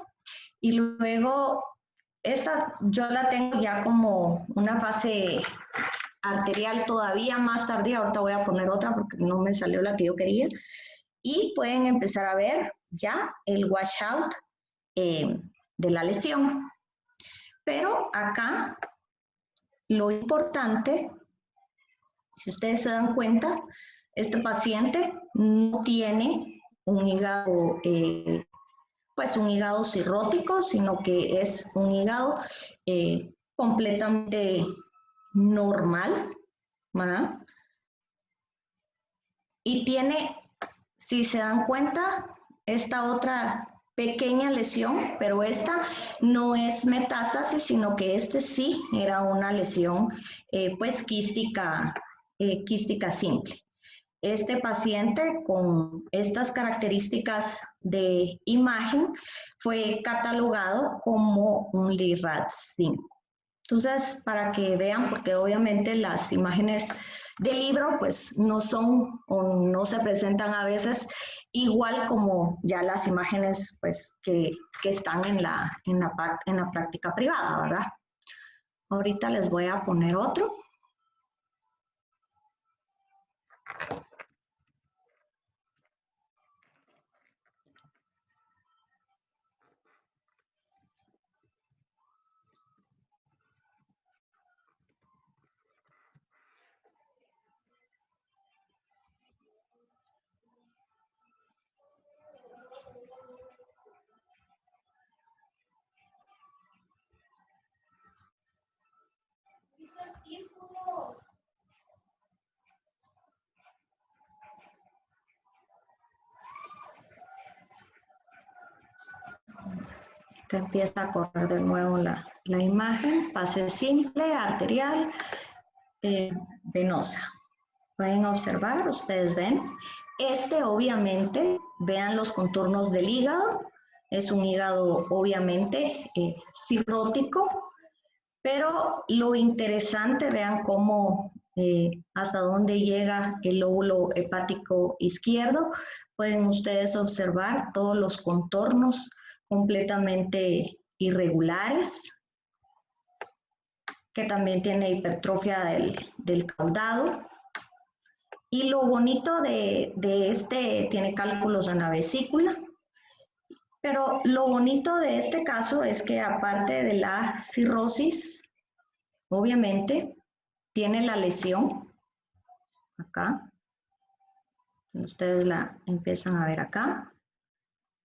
Y luego, esta yo la tengo ya como una fase arterial todavía más tardía. Ahorita voy a poner otra porque no me salió la que yo quería. Y pueden empezar a ver ya el washout de la lesión. Pero acá lo importante, si ustedes se dan cuenta, este paciente no tiene un hígado, pues un hígado cirrótico, sino que es un hígado completamente normal, ¿verdad? Y tiene, si se dan cuenta, esta otra pequeña lesión, pero esta no es metástasis, sino que este sí era una lesión pues quística simple. Este paciente con estas características de imagen fue catalogado como un LIRAD 5. Entonces, para que vean, porque obviamente las imágenes del libro pues no son o no se presentan a veces igual como ya las imágenes pues que están en la práctica privada, ¿verdad? Ahorita les voy a poner otro. Te empieza a correr de nuevo la imagen. Pase simple, arterial, venosa. Pueden observar, ustedes ven. Obviamente, vean los contornos del hígado. Es un hígado, obviamente, cirrótico. Pero lo interesante, vean cómo hasta dónde llega el lóbulo hepático izquierdo. Pueden ustedes observar todos los contornos completamente irregulares, que también tiene hipertrofia del caudado. Y lo bonito de tiene cálculos en la vesícula. Pero lo bonito de este caso es que aparte de la cirrosis, obviamente, tiene la lesión acá. Ustedes la empiezan a ver acá.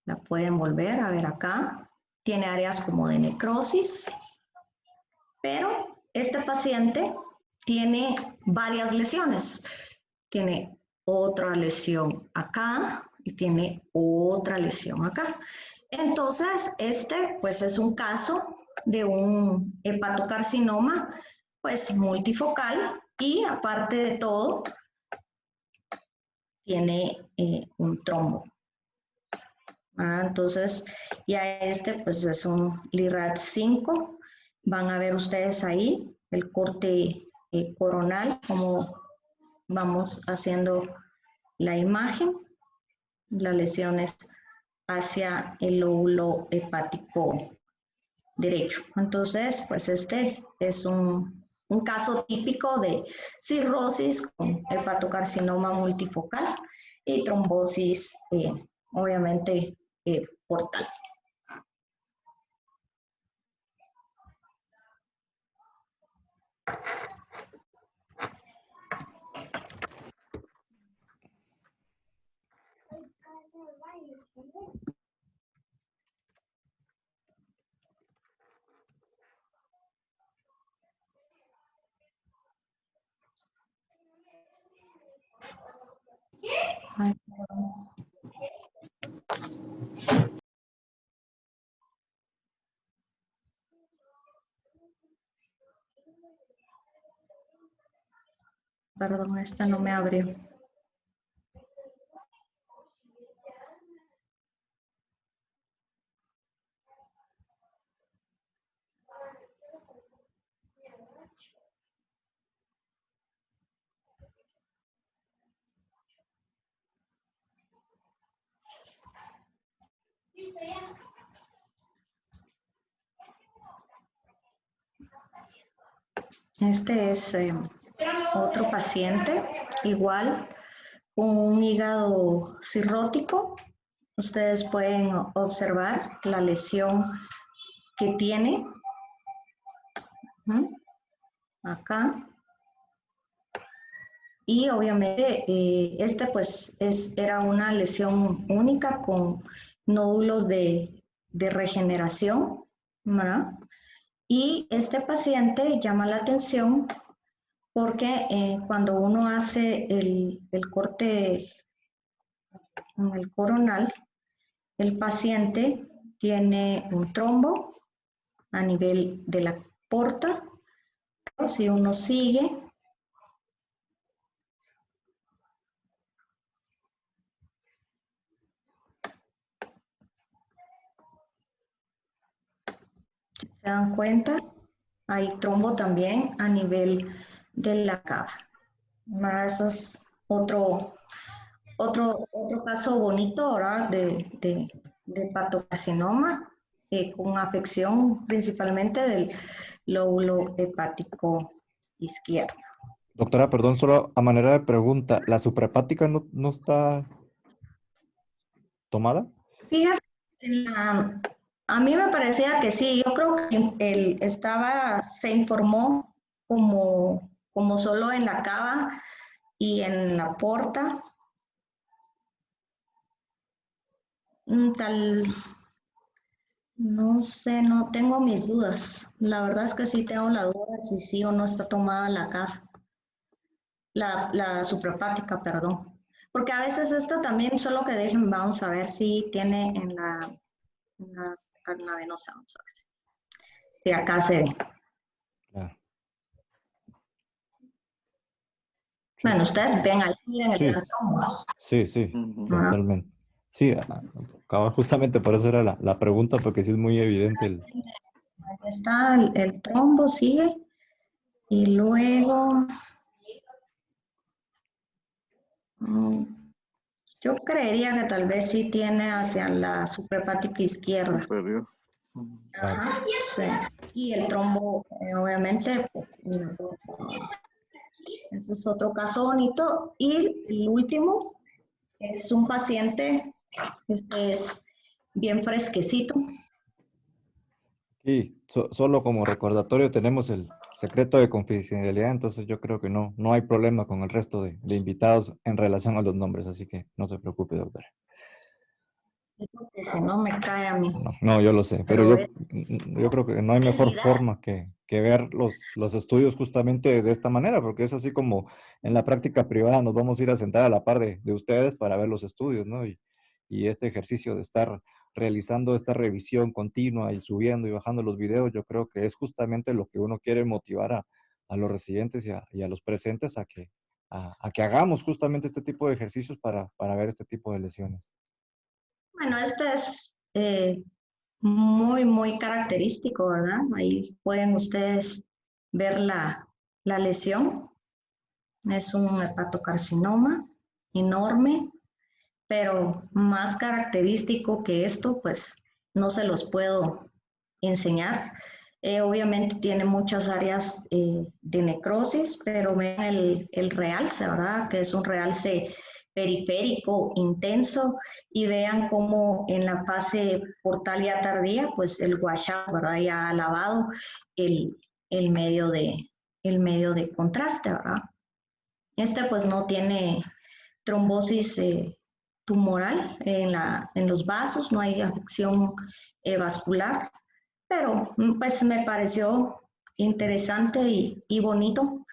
La pueden volver a ver acá. Tiene áreas como de necrosis. Pero este paciente tiene varias lesiones. Tiene otra lesión acá y tiene otra lesión acá. Entonces, pues es un caso de un hepatocarcinoma pues multifocal y aparte de todo tiene un trombo. Entonces, ya pues es un LIRAD 5. Van a ver ustedes ahí el corte coronal, como vamos haciendo la imagen, las lesiones hacia el lóbulo hepático derecho. Entonces, pues es un caso típico de cirrosis con hepatocarcinoma multifocal y trombosis, obviamente, portal. Ay, perdón, esta no me abrió. Este es otro paciente, igual, con un hígado cirrótico. Ustedes pueden observar la lesión que tiene. Acá. Y obviamente pues era una lesión única con nódulos de regeneración, ¿verdad? Y este paciente llama la atención porque cuando uno hace el corte en el coronal, el paciente tiene un trombo a nivel de la porta. Si uno sigue, se dan cuenta, hay trombo también a nivel de la cava. Eso es otro caso bonito, ¿verdad? de hepatocarcinoma con afección principalmente lóbulo hepático izquierdo. Doctora, perdón, solo a manera de pregunta, ¿la suprahepática no está tomada? Fíjate, a mí me parecía que sí, yo creo que se informó como solo en la cava y en la porta. Tal, no sé, no tengo mis dudas. La verdad es que sí tengo la duda de si sí o no está tomada la cava, la suprahepática, perdón. Porque a veces esto también, solo que dejen, vamos a ver si tiene en la venosa, vamos a ver. Si acá se ve. Claro. Bueno, ustedes ven ahí, miren el Sí, trombo. sí, totalmente. Sí, justamente por eso era la pregunta, porque sí es muy evidente Ahí está el trombo, sigue. Y luego, mm, yo creería que tal vez sí tiene hacia la suprahepática izquierda. Superior. Ajá, sí. Y el trombo, obviamente, pues, ese es otro caso bonito. Y el último es un paciente, este es bien fresquecito. Sí, solo como recordatorio tenemos el secreto de confidencialidad, entonces yo creo que no hay problema con el resto de invitados en relación a los nombres, así que no se preocupe, doctora. Porque si no me cae a mí. No, yo lo sé, pero Pero yo creo que no hay mejor forma que ver los estudios justamente de esta manera, porque es así como en la práctica privada nos vamos a ir a sentar a la par de ustedes para ver los estudios, ¿no? Y este ejercicio de estar realizando esta revisión continua y subiendo y bajando los videos, yo creo que es justamente lo que uno quiere motivar a los residentes y a los presentes a que hagamos justamente este tipo de ejercicios para ver este tipo de lesiones. bueno, este es muy, muy característico, ¿verdad? Ahí pueden ustedes ver la lesión. Es un hepatocarcinoma enorme, pero más característico que esto, pues no se los puedo enseñar. Obviamente tiene muchas áreas de necrosis, pero ven el realce, ¿verdad? Que es un realce periférico intenso y vean cómo en la fase portalia tardía, pues el washout, ¿verdad? Ya ha lavado el, el, medio el medio de contraste, ¿verdad? Este pues no tiene trombosis tumoral en los vasos, no hay afección vascular, pero pues me pareció interesante y bonito.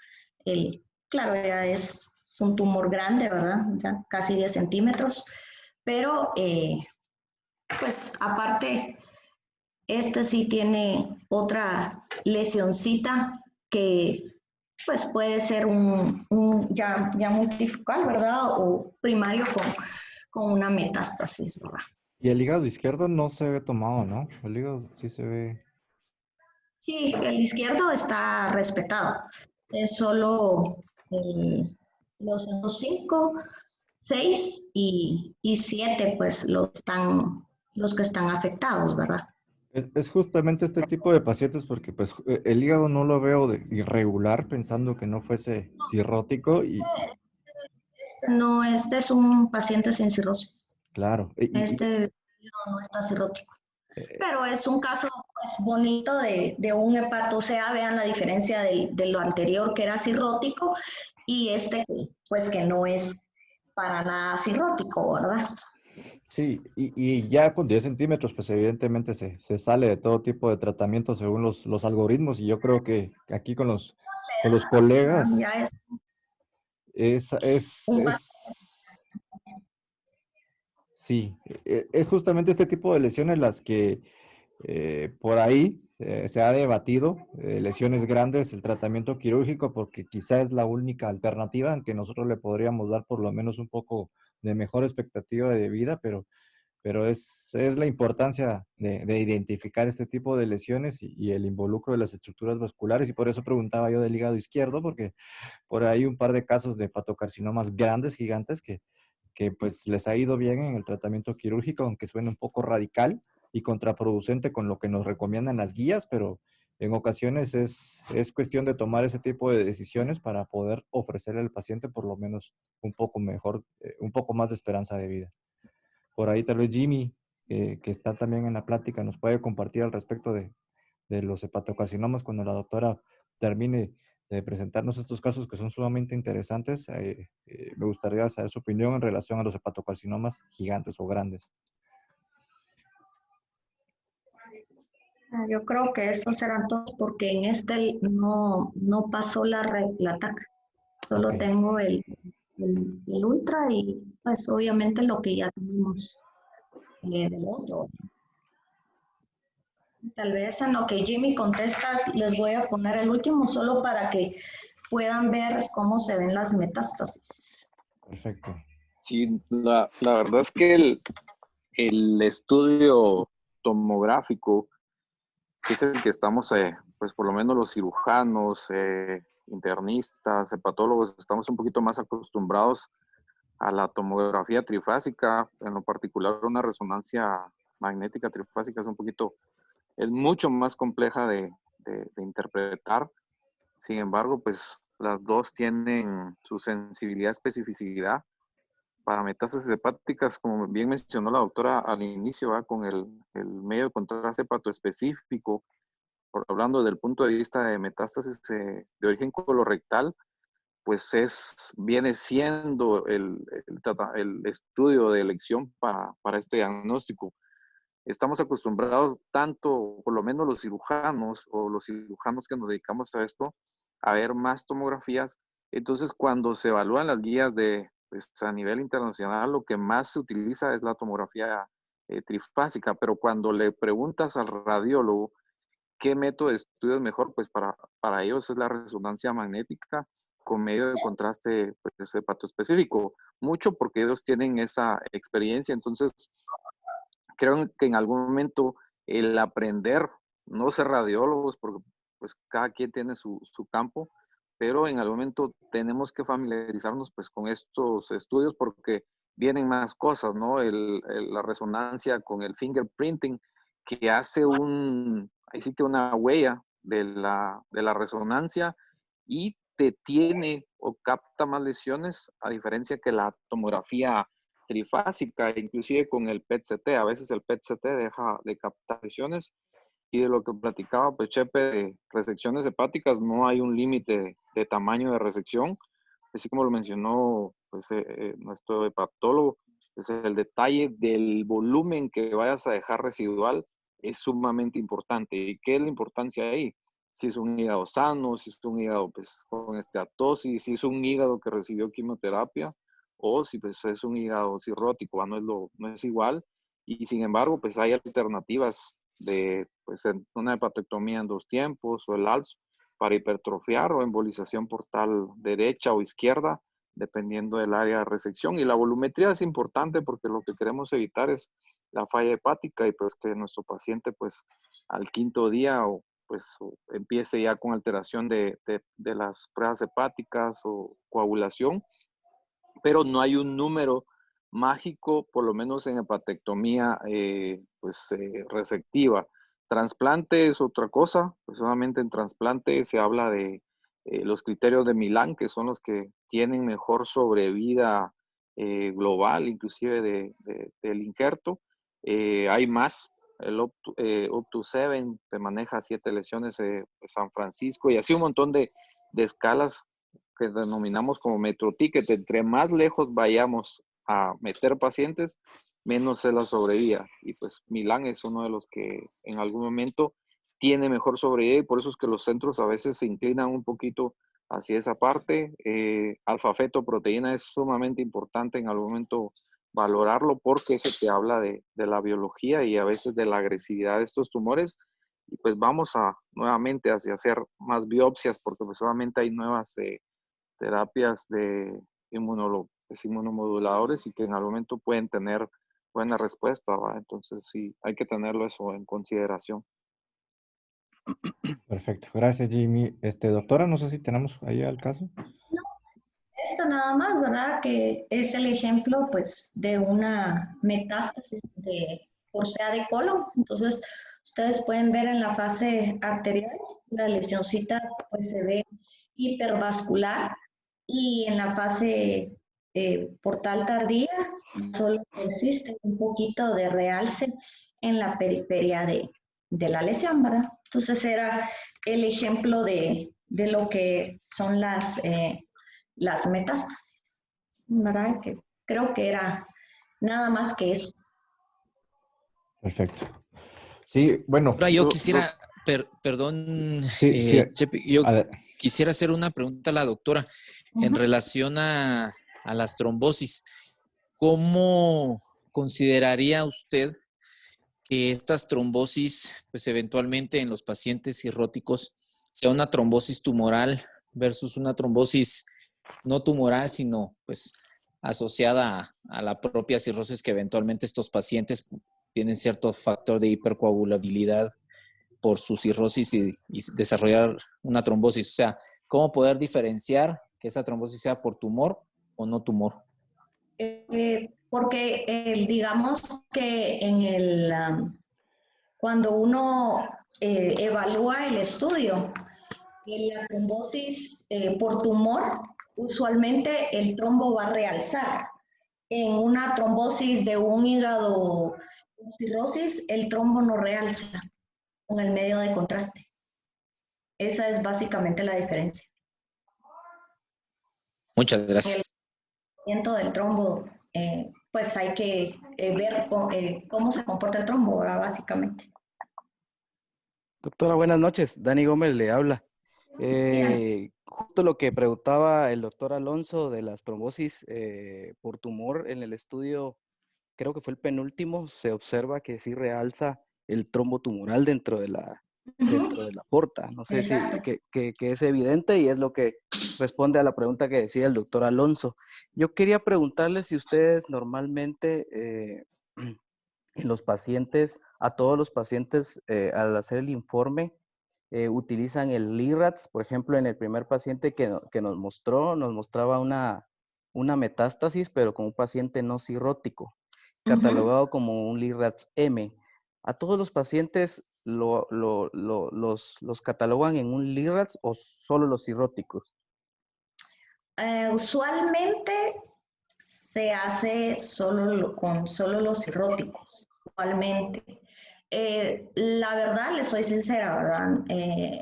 Claro, ya es un tumor grande, ¿verdad? Ya casi 10 centímetros, pero pues aparte, este sí tiene otra lesioncita que pues puede ser ya multifocal, ¿verdad? O primario con una metástasis, ¿verdad? Y el hígado izquierdo no se ve tomado, ¿no? El hígado sí se ve. Sí, el izquierdo está respetado. Es solo los 5, 6 y 7, pues los que están afectados, ¿verdad? Es justamente este tipo de pacientes porque pues el hígado no lo veo irregular pensando que no fuese cirrótico y No, este es un paciente sin cirrosis. claro, Este no está cirrótico. eh, Pero es un caso pues, bonito de un hepato C. Vean la diferencia de lo anterior que era cirrótico y este pues que no es para nada cirrótico, ¿verdad? sí, y ya con 10 centímetros pues evidentemente se sale de todo tipo de tratamiento según los algoritmos y yo creo que aquí con los Ya colegas es es, es, un paciente. es sí, es justamente este tipo de lesiones las que por ahí se ha debatido, lesiones grandes, el tratamiento quirúrgico, porque quizá es la única alternativa en que nosotros le podríamos dar por lo menos un poco de mejor expectativa de vida, pero es la importancia de identificar este tipo de lesiones y el involucro de las estructuras vasculares, y por eso preguntaba yo del hígado izquierdo, porque por ahí un par de casos de hepatocarcinomas grandes, gigantes, que pues les ha ido bien en el tratamiento quirúrgico, aunque suene un poco radical y contraproducente con lo que nos recomiendan las guías, en ocasiones es cuestión de tomar ese tipo de decisiones para poder ofrecerle al paciente por lo menos un poco mejor, un poco más de esperanza de vida. Por ahí tal vez Jimmy, que está también en la plática, nos puede compartir al respecto de los hepatocarcinomas cuando la doctora termine de presentarnos estos casos que son sumamente interesantes. Me gustaría saber su opinión en relación a los hepatocarcinomas gigantes o grandes. Yo creo que esos eran todos porque en este no pasó la TAC. Solo Ok, tengo el ultra y pues obviamente lo que ya tenemos del otro. Tal vez en lo que Jimmy contesta les voy a poner el último solo para que puedan ver cómo se ven las metástasis. perfecto. Sí, la verdad es que el estudio tomográfico, que es el que estamos, pues por lo menos los cirujanos, internistas, hepatólogos, estamos un poquito más acostumbrados a la tomografía trifásica, en lo particular una resonancia magnética trifásica es mucho más compleja de interpretar. Sin embargo, pues las dos tienen su sensibilidad, especificidad. Para metástasis hepáticas, como bien mencionó la doctora al inicio, ¿va? Con el medio de contraste hepatoespecífico, hablando del punto de vista de metástasis de origen colorectal, pues viene siendo el estudio de elección para este diagnóstico. Estamos acostumbrados tanto, por lo menos los cirujanos o los cirujanos que nos dedicamos a esto, a ver más tomografías. Entonces, cuando se evalúan las guías pues, a nivel internacional, lo que más se utiliza es la tomografía trifásica, pero cuando le preguntas al radiólogo qué método de estudio es mejor, pues para ellos es la resonancia magnética con medio de contraste pues, hepatoespecífico. Mucho porque ellos tienen esa experiencia. Entonces, creo que en algún momento el aprender, no ser radiólogos, porque pues cada quien tiene su campo, pero en algún momento tenemos que familiarizarnos pues con estos estudios porque vienen más cosas, ¿no? La resonancia con el fingerprinting que hace ahí sí que una huella de la resonancia y te tiene o capta más lesiones a diferencia que la tomografía trifásica, inclusive con el PET-CT. A veces el PET-CT deja de captar lesiones y de lo que platicaba pues, Chepe de resecciones hepáticas, no hay un límite de tamaño de resección, así como lo mencionó pues, nuestro hepatólogo, pues, el detalle del volumen que vayas a dejar residual es sumamente importante. ¿Y qué es la importancia ahí? Si es un hígado sano, si es un hígado pues, con esteatosis, si es un hígado que recibió quimioterapia, o si pues, es un hígado cirrótico, no es igual. Y sin embargo, pues hay alternativas de pues, una hepatectomía en 2 tiempos o el ALS para hipertrofiar o embolización portal derecha o izquierda, dependiendo del área de resección. Y la volumetría es importante porque lo que queremos evitar es la falla hepática y pues que nuestro paciente pues al 5.º día empiece ya con alteración de las pruebas hepáticas o coagulación, pero no hay un número mágico, por lo menos en hepatectomía resectiva. Trasplante es otra cosa, pues solamente en trasplante se habla de los criterios de Milán, que son los que tienen mejor sobrevida global, inclusive del injerto. Hay más, el up to 7 te maneja 7 lesiones San Francisco y así un montón de escalas que denominamos como metro ticket. Entre más lejos vayamos a meter pacientes, menos es la sobrevida. Y pues Milán es uno de los que en algún momento tiene mejor sobrevida y por eso es que los centros a veces se inclinan un poquito hacia esa parte. Alfa-fetoproteína es sumamente importante en algún momento valorarlo porque se te habla de la biología y a veces de la agresividad de estos tumores. Y pues vamos nuevamente hacia hacer más biopsias porque pues solamente hay nuevas terapias de inmunomoduladores y que en algún momento pueden tener buena respuesta, ¿va? Entonces sí, hay que tenerlo eso en consideración. Perfecto. Gracias, Jimmy. Doctora, no sé si tenemos ahí al caso. Esto nada más, ¿verdad? Que es el ejemplo, pues, de una metástasis por sea de colon. Entonces, ustedes pueden ver en la fase arterial la lesioncita pues se ve hipervascular y en la fase portal tardía solo existe un poquito de realce en la periferia de la lesión, ¿verdad? Entonces era el ejemplo de lo que son las metástasis, ¿verdad? Que creo que era nada más que eso. Perfecto. Sí, bueno. Ahora yo quisiera, perdón, sí. Chepe, yo quisiera hacer una pregunta a la doctora en relación a las trombosis. ¿Cómo consideraría usted que estas trombosis, pues eventualmente en los pacientes cirróticos, sea una trombosis tumoral versus una trombosis no tumoral, sino pues asociada a la propia cirrosis, que eventualmente estos pacientes tienen cierto factor de hipercoagulabilidad por su cirrosis y desarrollar una trombosis? O sea, ¿cómo poder diferenciar que esa trombosis sea por tumor o no tumor? Porque digamos que cuando uno evalúa el estudio, en la trombosis por tumor, usualmente el trombo va a realzar. En una trombosis de un hígado con cirrosis, el trombo no realza con el medio de contraste. Esa es básicamente la diferencia. Muchas gracias. El movimiento del trombo, pues hay que ver cómo se comporta el trombo, ¿verdad? Básicamente. Doctora, buenas noches. Dani Gómez le habla. Justo lo que preguntaba el doctor Alonso de las trombosis por tumor en el estudio, creo que fue el penúltimo, se observa que sí realza el trombo tumoral dentro de la porta. No sé si que es evidente y es lo que responde a la pregunta que decía el doctor Alonso. Yo quería preguntarle si ustedes normalmente en los pacientes, a todos los pacientes al hacer el informe, utilizan el LIRADS. Por ejemplo, en el primer paciente que nos mostraba una metástasis, pero con un paciente no cirrótico, catalogado como un LIRADS M. ¿A todos los pacientes los catalogan en un LIRADS o solo los cirróticos? Usualmente se hace con solo los cirróticos, usualmente. La verdad, les soy sincera, ¿verdad?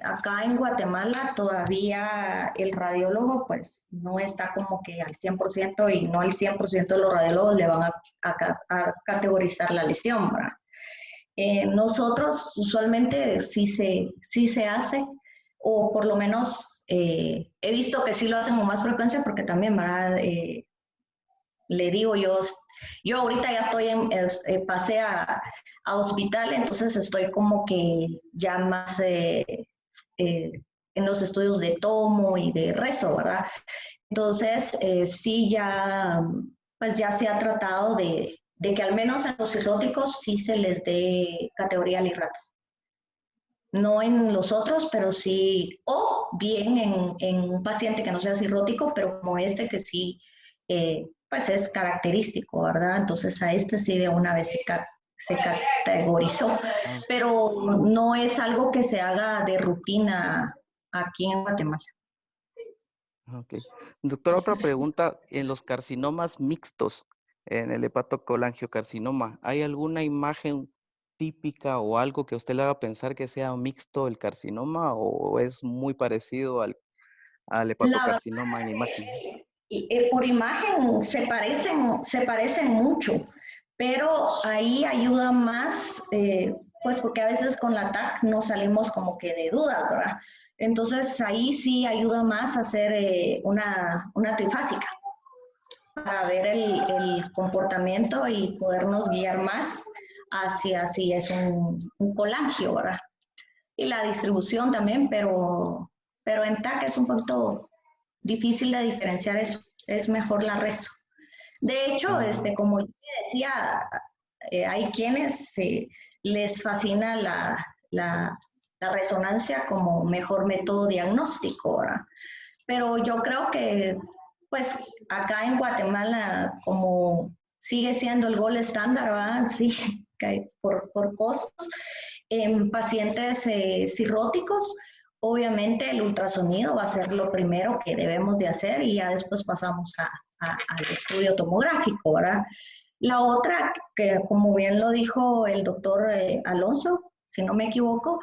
Acá en Guatemala todavía el radiólogo pues no está como que al 100% y no al 100% de los radiólogos le van a categorizar la lesión, ¿verdad? Nosotros usualmente sí se hace, o por lo menos he visto que sí lo hacen con más frecuencia porque también, ¿verdad? Le digo yo ahorita ya pasé a hospital, entonces estoy como que ya más en los estudios de tomo y de rezo, ¿verdad? Entonces sí pues ya se ha tratado de que al menos en los cirróticos sí se les dé categoría LIRADS. No en los otros, pero sí, o bien en un paciente que no sea cirrótico, pero como este que sí, pues es característico, ¿verdad? Entonces a este sí de una vez se categorizó, pero no es algo que se haga de rutina aquí en Guatemala. Ok. Doctora, otra pregunta. En los carcinomas mixtos, en el hepatocolangiocarcinoma, ¿hay alguna imagen típica o algo que a usted le haga pensar que sea mixto el carcinoma o es muy parecido al hepatocarcinoma en imagen? Por imagen se parecen mucho, pero ahí ayuda más, pues porque a veces con la TAC no salimos como que de dudas, ¿verdad? Entonces ahí sí ayuda más a hacer una trifásica para ver el comportamiento y podernos guiar más hacia si es un colangio, ¿verdad? Y la distribución también, pero en TAC es un poquito difícil de diferenciar eso. Es mejor la rezo. De hecho, como yo decía, hay quienes les fascina la resonancia como mejor método diagnóstico, ¿verdad? Pero yo creo que, pues, acá en Guatemala, como sigue siendo el gold estándar, ¿verdad? Sí, por costos, en pacientes cirróticos, obviamente el ultrasonido va a ser lo primero que debemos de hacer y ya después pasamos al estudio tomográfico, ¿verdad? La otra, que como bien lo dijo el doctor Alonso, si no me equivoco,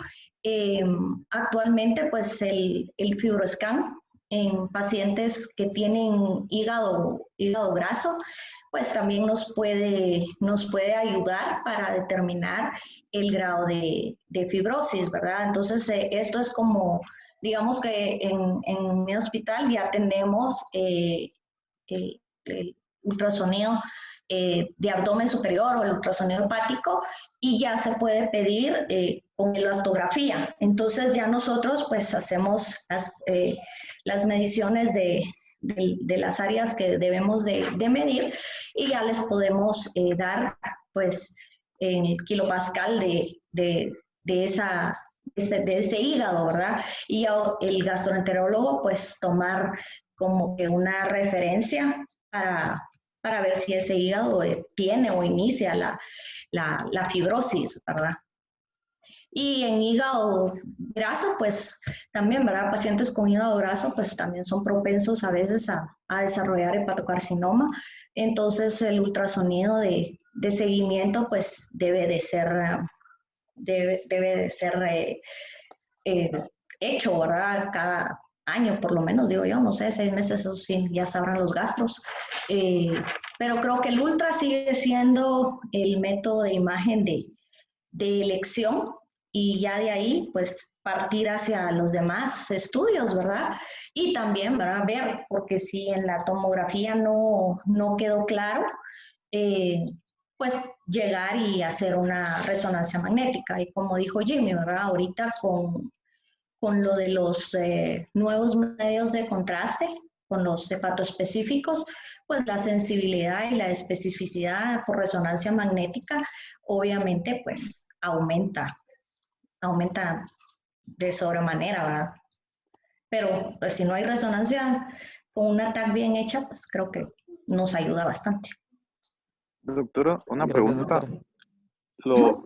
actualmente pues el FibroScan en pacientes que tienen hígado graso, pues también nos puede ayudar para determinar el grado de fibrosis, ¿verdad? Entonces, esto es como, digamos que en mi hospital ya tenemos el ultrasonido de abdomen superior o el ultrasonido hepático y ya se puede pedir con elastografía. Entonces ya nosotros pues hacemos las mediciones de las áreas que debemos de medir y ya les podemos dar pues el kilopascal de ese hígado, ¿verdad? Y el gastroenterólogo pues tomar como que una referencia para ver si ese hígado tiene o inicia la fibrosis, ¿verdad? Y en hígado graso, pues también, ¿verdad? Pacientes con hígado graso, pues también son propensos a veces a desarrollar hepatocarcinoma. Entonces, el ultrasonido de seguimiento, pues debe de ser hecho, ¿verdad? Cada año, por lo menos, digo yo, no sé, 6 meses, eso sí, ya sabrán los gastros. Pero creo que el ultra sigue siendo el método de imagen de elección y ya de ahí, pues, partir hacia los demás estudios, ¿verdad? Y también, ¿verdad? Ver, porque si en la tomografía no quedó claro, pues llegar y hacer una resonancia magnética. Y como dijo Jimmy, ¿verdad? Ahorita con lo de los nuevos medios de contraste, con los hepatoespecíficos, pues la sensibilidad y la especificidad por resonancia magnética, obviamente, pues aumenta de sobremanera, ¿verdad? Pero pues si no hay resonancia con una TAC bien hecha, pues creo que nos ayuda bastante. Doctora, una Gracias, pregunta. doctora.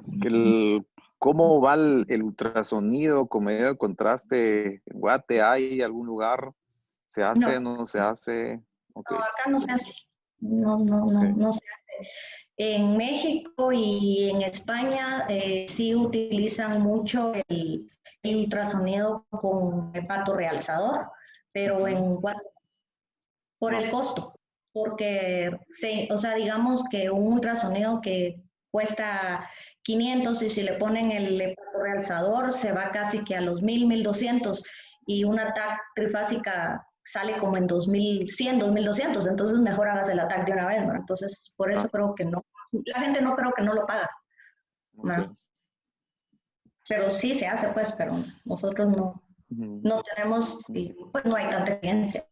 ¿Cómo va el ultrasonido con medio de contraste en Guate? ¿Hay algún lugar? ¿Se hace? No, ¿No se hace? Ok. no, acá no se hace. Ok. No se hace. En México y en España sí utilizan mucho el ultrasonido con hepato realzador, pero en Guatemala por No. el costo, porque o sea, digamos que un ultrasonido que cuesta 500 y si le ponen el hepato realzador se va casi que a los 1,000, 1,200 y una TAC trifásica sale como en 2,100, 2,200, entonces mejor hagas el TAC de una vez, ¿no? Entonces, por eso Ah, creo que no, la gente no creo que no lo paga, ¿no? ok. Pero sí se hace, pues, pero nosotros Ujú. no tenemos, y pues no hay tanta experiencia.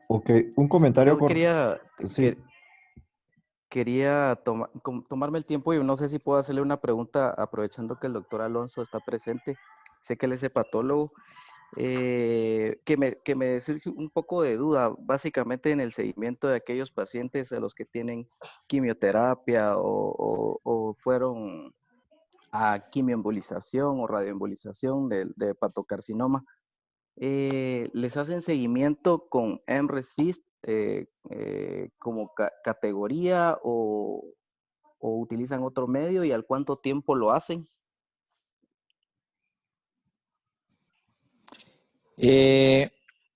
Ok, un comentario Yo con... Sí, quería tomarme el tiempo y no sé si puedo hacerle una pregunta aprovechando que el doctor Alonso está presente. Sé que él es hepatólogo. Que me surge un poco de duda, básicamente en el seguimiento de aquellos pacientes a los que tienen quimioterapia o fueron a quimioembolización o radioembolización de hepatocarcinoma. ¿Les hacen seguimiento con MRECIST como categoría o utilizan otro medio y al cuánto tiempo lo hacen?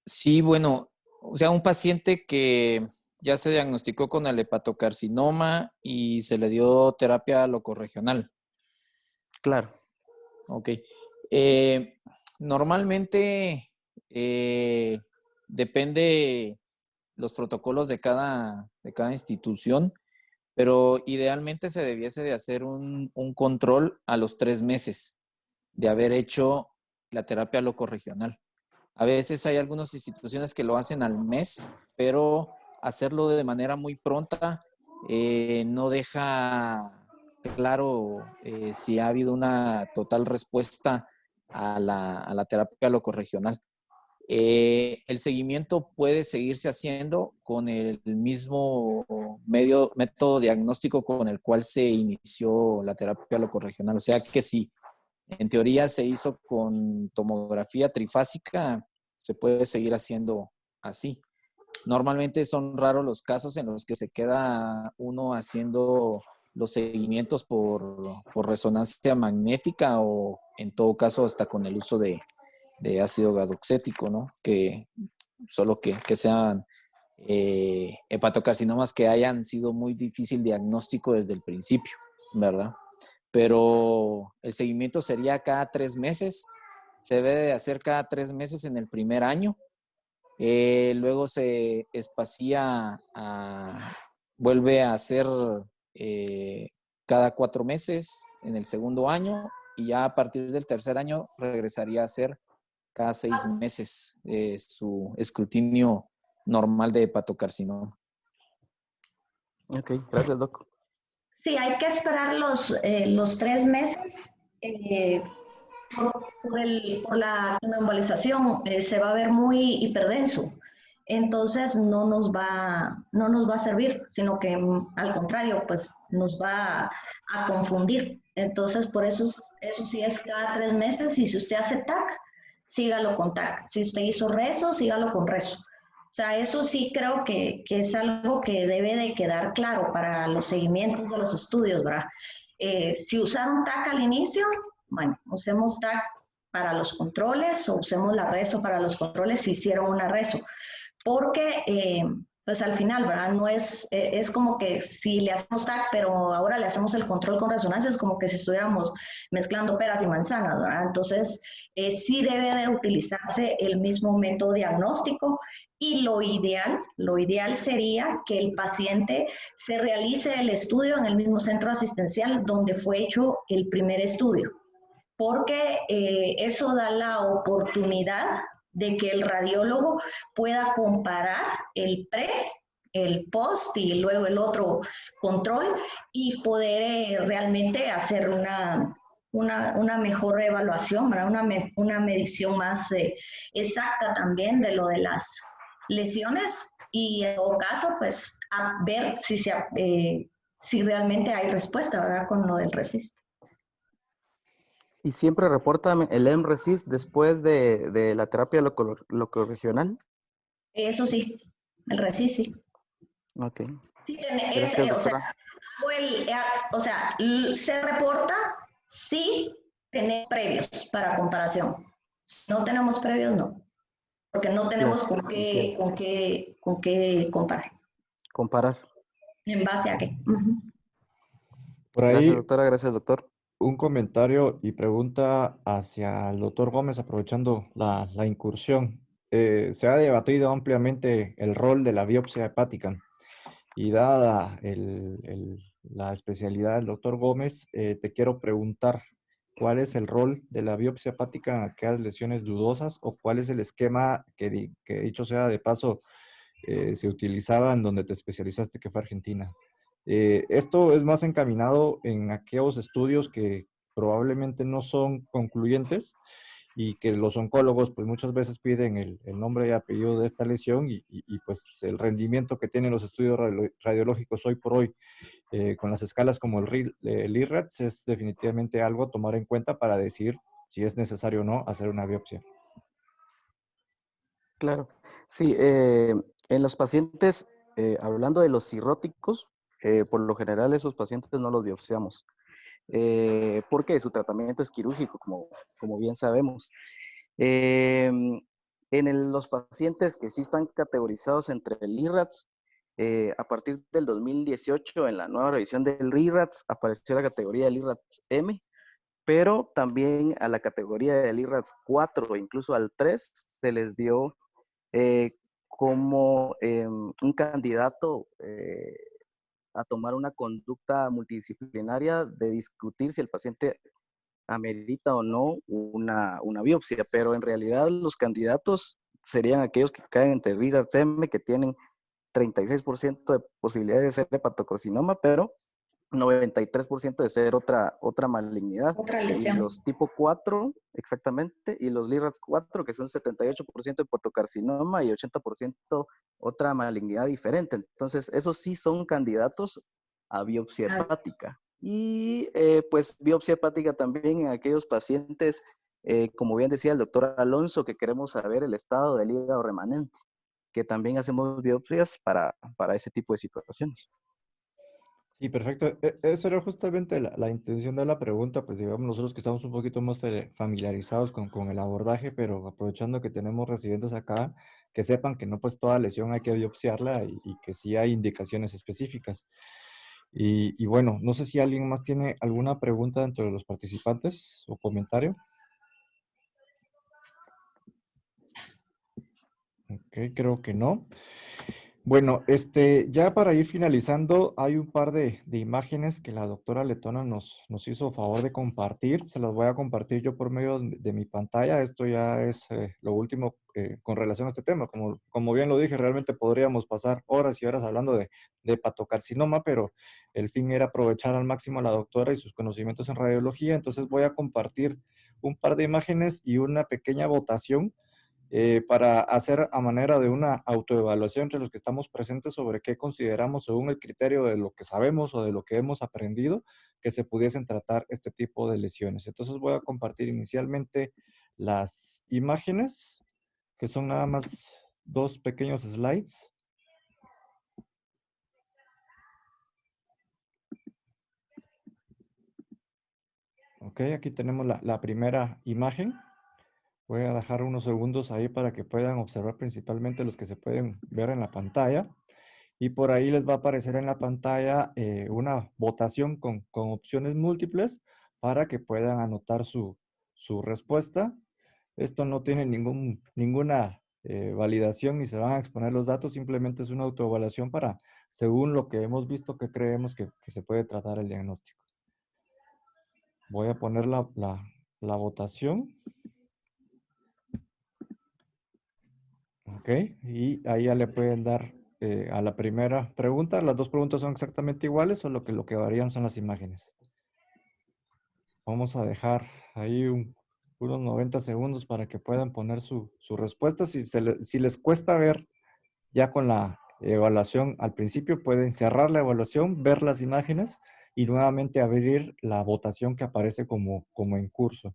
Sí, bueno, o sea, un paciente que ya se diagnosticó con el hepatocarcinoma y se le dio terapia locorregional. Claro. Ok. Normalmente depende los protocolos de cada institución, pero idealmente se debiese de hacer un control a los 3 meses de haber hecho la terapia locorregional. A veces hay algunas instituciones que lo hacen al mes, pero hacerlo de manera muy pronta no deja claro si ha habido una total respuesta a la terapia locorregional. El seguimiento puede seguirse haciendo con el mismo método diagnóstico con el cual se inició la terapia locorregional. O sea que si en teoría se hizo con tomografía trifásica, se puede seguir haciendo así. Normalmente son raros los casos en los que se queda uno haciendo los seguimientos por resonancia magnética o en todo caso hasta con el uso de ácido gadoxético, ¿no? Que solo que sean hepatocarcinomas que hayan sido muy difícil diagnóstico desde el principio, ¿verdad? Pero el seguimiento sería cada 3 meses. Se debe de hacer cada 3 meses en el primer año. Luego se espacía, vuelve a hacer cada 4 meses en el segundo año y ya a partir del tercer año regresaría a hacer cada 6 meses su escrutinio normal de hepatocarcinoma. Ok, gracias, Doc. Sí, hay que esperar los 3 meses por la quimioembolización. Se va a ver muy hiperdenso. Entonces no nos va a servir, sino que al contrario, pues nos va a confundir. Entonces, por eso, eso sí es cada 3 meses. Y si usted hace TAC, sígalo con TAC. Si usted hizo rezo, sígalo con rezo. O sea, eso sí creo que es algo que debe de quedar claro para los seguimientos de los estudios, ¿verdad? Si usaron TAC al inicio, bueno, usemos TAC para los controles o usemos la rezo para los controles si hicieron una rezo. Porque, pues al final, ¿verdad? No es como que si le hacemos TAC, pero ahora le hacemos el control con resonancia, es como que si estuviéramos mezclando peras y manzanas, ¿verdad? Entonces, sí debe de utilizarse el mismo método diagnóstico y lo ideal sería que el paciente se realice el estudio en el mismo centro asistencial donde fue hecho el primer estudio, porque eso da la oportunidad de que el radiólogo pueda comparar el pre, el post y luego el otro control y poder realmente hacer una mejor evaluación, ¿verdad? Una medición más exacta también de lo de las lesiones y en todo caso, pues a ver si realmente hay respuesta, ¿verdad? Con lo del RECIST. ¿Y siempre reportan el MRECIST después de la terapia locorregional? Eso sí, el RECIST sí. Ok. Sí, Gracias, doctora. se reporta si tenemos previos para comparación. Si no tenemos previos, no. Porque no tenemos Claro, con qué comparar. comparar. ¿En base a qué? Uh-huh. Por Gracias, ahí doctora. Gracias, doctor. un comentario y pregunta hacia el doctor Gómez, aprovechando la incursión. Se ha debatido ampliamente el rol de la biopsia hepática y dada la especialidad del doctor Gómez, te quiero preguntar, ¿cuál es el rol de la biopsia hepática en aquellas lesiones dudosas o cuál es el esquema que dicho sea de paso, se utilizaba en donde te especializaste, que fue Argentina? Esto es más encaminado en aquellos estudios que probablemente no son concluyentes y que los oncólogos pues muchas veces piden el nombre y apellido de esta lesión pues el rendimiento que tienen los estudios radiológicos hoy por hoy con las escalas como el IRADS es definitivamente algo a tomar en cuenta para decir si es necesario o no hacer una biopsia. Claro. Sí, en los pacientes, hablando de los cirróticos, por lo general esos pacientes no los biopsiamos, porque su tratamiento es quirúrgico, como bien sabemos. Los pacientes que sí están categorizados entre el IRADS, a partir del 2018, en la nueva revisión del IRADS, apareció la categoría del IRADS M, pero también a la categoría del IRADS 4, incluso al 3, se les dio como un candidato a tomar una conducta multidisciplinaria de discutir si el paciente amerita o no una biopsia, pero en realidad los candidatos serían aquellos que caen entre IRADS M, que tienen 36% de posibilidad de ser hepatocarcinoma, pero 93% de ser otra malignidad. Otra Y lesión. los tipo 4, exactamente, y los LIRADS 4, que son 78% hepatocarcinoma y 80% otra malignidad diferente. Entonces, esos sí son candidatos a biopsia hepática. Y pues biopsia hepática también en aquellos pacientes, como bien decía el doctor Alonso, que queremos saber el estado del hígado remanente, que también hacemos biopsias para ese tipo de situaciones. Sí, perfecto. Esa era justamente la intención de la pregunta, pues digamos nosotros que estamos un poquito más familiarizados con el abordaje, pero aprovechando que tenemos residentes acá, que sepan que no pues toda lesión hay que biopsiarla y que sí hay indicaciones específicas. Y bueno, no sé si alguien más tiene alguna pregunta dentro de los participantes o comentario. Ok, creo que no. Bueno, ya para ir finalizando, hay un par de imágenes que la doctora Letona nos hizo favor de compartir. Se las voy a compartir yo por medio de mi pantalla. Esto ya es lo último con relación a este tema. Como bien lo dije, realmente podríamos pasar horas y horas hablando de hepatocarcinoma, pero el fin era aprovechar al máximo a la doctora y sus conocimientos en radiología. Entonces voy a compartir un par de imágenes y una pequeña votación para hacer a manera de una autoevaluación entre los que estamos presentes sobre qué consideramos según el criterio de lo que sabemos o de lo que hemos aprendido que se pudiesen tratar este tipo de lesiones. Entonces voy a compartir inicialmente las imágenes, que son nada más 2 pequeños slides. Ok, aquí tenemos la primera imagen. Voy a dejar unos segundos ahí para que puedan observar principalmente los que se pueden ver en la pantalla. Y por ahí les va a aparecer en la pantalla una votación con opciones múltiples para que puedan anotar su respuesta. Esto no tiene ninguna validación ni se van a exponer los datos, simplemente es una autoevaluación para, según lo que hemos visto, que creemos que se puede tratar el diagnóstico. Voy a poner la votación. Ok, y ahí ya le pueden dar a la primera pregunta. Las 2 preguntas son exactamente iguales, solo que lo que varían son las imágenes. Vamos a dejar ahí unos 90 segundos para que puedan poner su respuesta. Si les cuesta ver ya con la evaluación al principio, pueden cerrar la evaluación, ver las imágenes y nuevamente abrir la votación que aparece como en curso.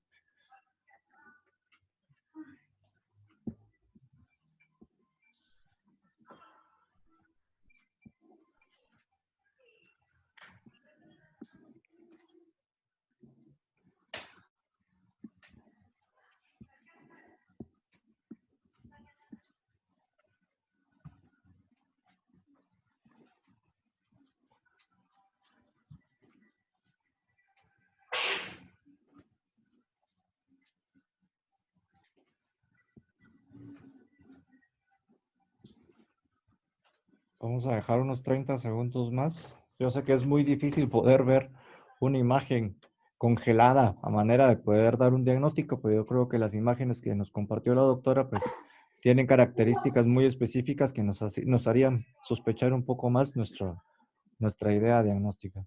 Vamos a dejar unos 30 segundos más. Yo sé que es muy difícil poder ver una imagen congelada a manera de poder dar un diagnóstico, pero yo creo que las imágenes que nos compartió la doctora pues tienen características muy específicas que nos harían sospechar un poco más nuestra idea diagnóstica.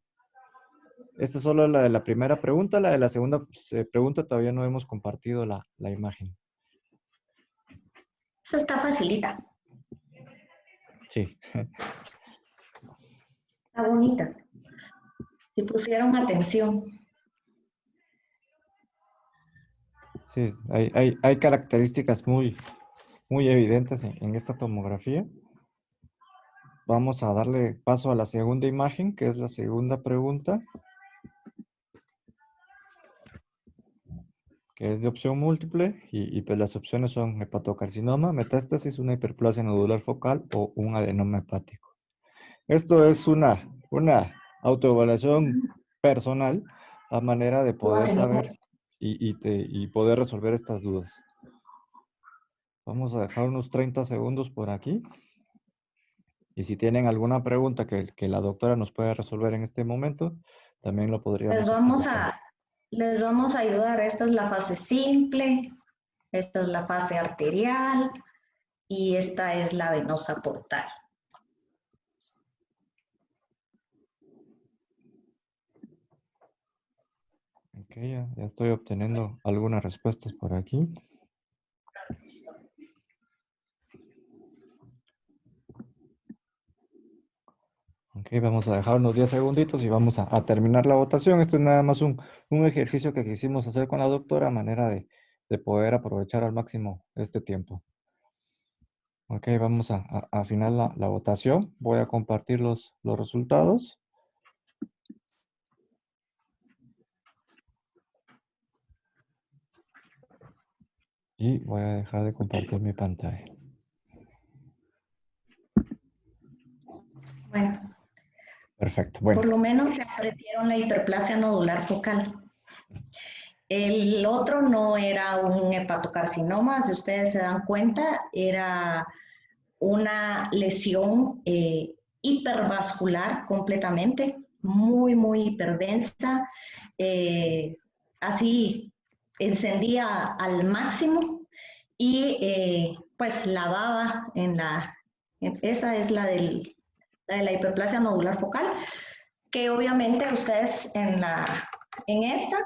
Esta es solo la de la primera pregunta. La de la segunda pregunta todavía no hemos compartido la imagen. Esa está facilita, Sí. está bonita. Si pusieron atención. Sí, hay características muy evidentes en esta tomografía. Vamos a darle paso a la segunda imagen, que es la segunda pregunta, que es de opción múltiple, y pues las opciones son hepatocarcinoma, metástasis, una hiperplasia nodular focal o un adenoma hepático. Esto es una autoevaluación personal a manera de poder saber y poder resolver estas dudas. Vamos a dejar unos 30 segundos por aquí. Y si tienen alguna pregunta que la doctora nos pueda resolver en este momento, también lo podríamos aprovechar. Les vamos a ayudar. Esta es la fase simple, esta es la fase arterial y esta es la venosa portal. Ok, ya estoy obteniendo algunas respuestas por aquí. Ok, Ok, vamos a dejar unos 10 segunditos y vamos a terminar la votación. Esto es nada más un ejercicio que quisimos hacer con la doctora a manera de poder aprovechar al máximo este tiempo. Ok, vamos a afinar la votación. Voy a compartir los resultados. Y voy a dejar de compartir mi pantalla. Bueno, Perfecto. Bueno, por lo menos se aprendieron la hiperplasia nodular focal. El otro no era un hepatocarcinoma, si ustedes se dan cuenta, era una lesión hipervascular completamente, muy, muy hiperdensa, así encendía al máximo y pues lavaba esa es la de la hiperplasia nodular focal, que obviamente ustedes en esta,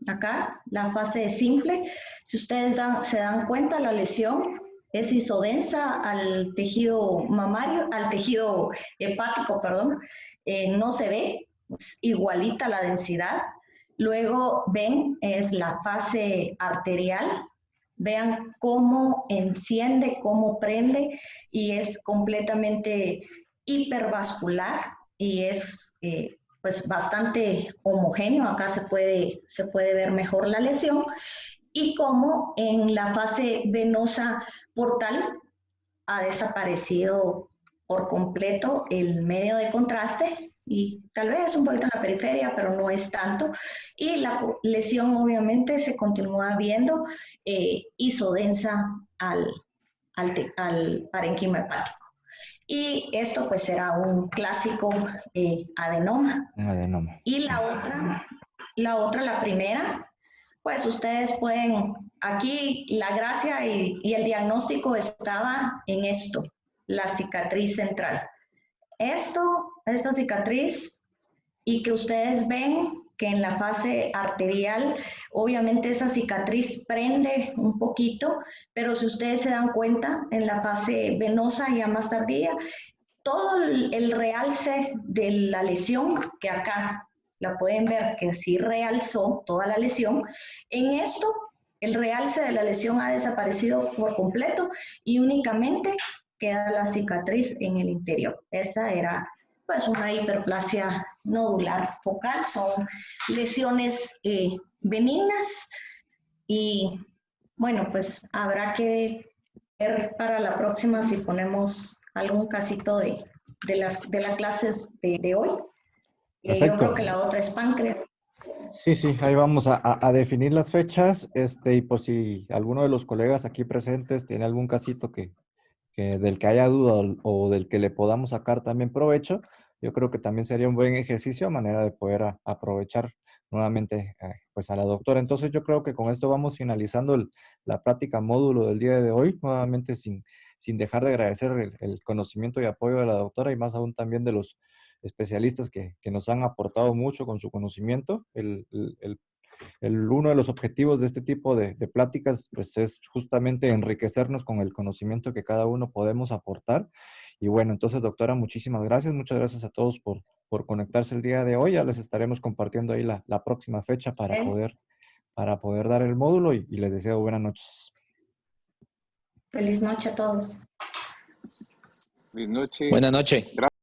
acá, la fase simple, si ustedes se dan cuenta, la lesión es isodensa al tejido mamario, al tejido hepático, perdón, no se ve, es igualita la densidad. Luego ven, es la fase arterial, vean cómo enciende, cómo prende y es completamente hipervascular y es pues bastante homogéneo. Acá se puede ver mejor la lesión y cómo en la fase venosa portal ha desaparecido por completo el medio de contraste y tal vez un poquito en la periferia, pero no es tanto. Y la lesión obviamente se continúa viendo isodensa al parénquima hepático. Y esto pues será un clásico adenoma. un adenoma. Y la primera, pues ustedes pueden, aquí la gracia y el diagnóstico estaba en esto, la cicatriz central. Esta cicatriz, y que ustedes ven que en la fase arterial, obviamente esa cicatriz prende un poquito, pero si ustedes se dan cuenta, en la fase venosa ya más tardía, todo el realce de la lesión, que acá la pueden ver que sí realzó toda la lesión, en esto el realce de la lesión ha desaparecido por completo y únicamente queda la cicatriz en el interior. Esa era pues una hiperplasia nodular focal, son lesiones benignas y bueno, pues habrá que ver para la próxima si ponemos algún casito de las clases de hoy. Yo Perfecto. creo que la otra es páncreas. Sí, sí, ahí vamos a definir las fechas, y por si alguno de los colegas aquí presentes tiene algún casito del que haya duda o del que le podamos sacar también provecho, yo creo que también sería un buen ejercicio a manera de poder aprovechar nuevamente pues a la doctora. Entonces yo creo que con esto vamos finalizando la práctica módulo del día de hoy, nuevamente sin dejar de agradecer el conocimiento y apoyo de la doctora y más aún también de los especialistas que nos han aportado mucho con su conocimiento. Uno de los objetivos de este tipo de pláticas pues, es justamente enriquecernos con el conocimiento que cada uno podemos aportar. Y bueno, entonces, doctora, muchísimas gracias. Muchas gracias a todos por conectarse el día de hoy. Ya les estaremos compartiendo ahí la próxima fecha para poder dar el módulo y les deseo buenas noches. Feliz noche a todos. Feliz noche. Buenas noches. Gracias.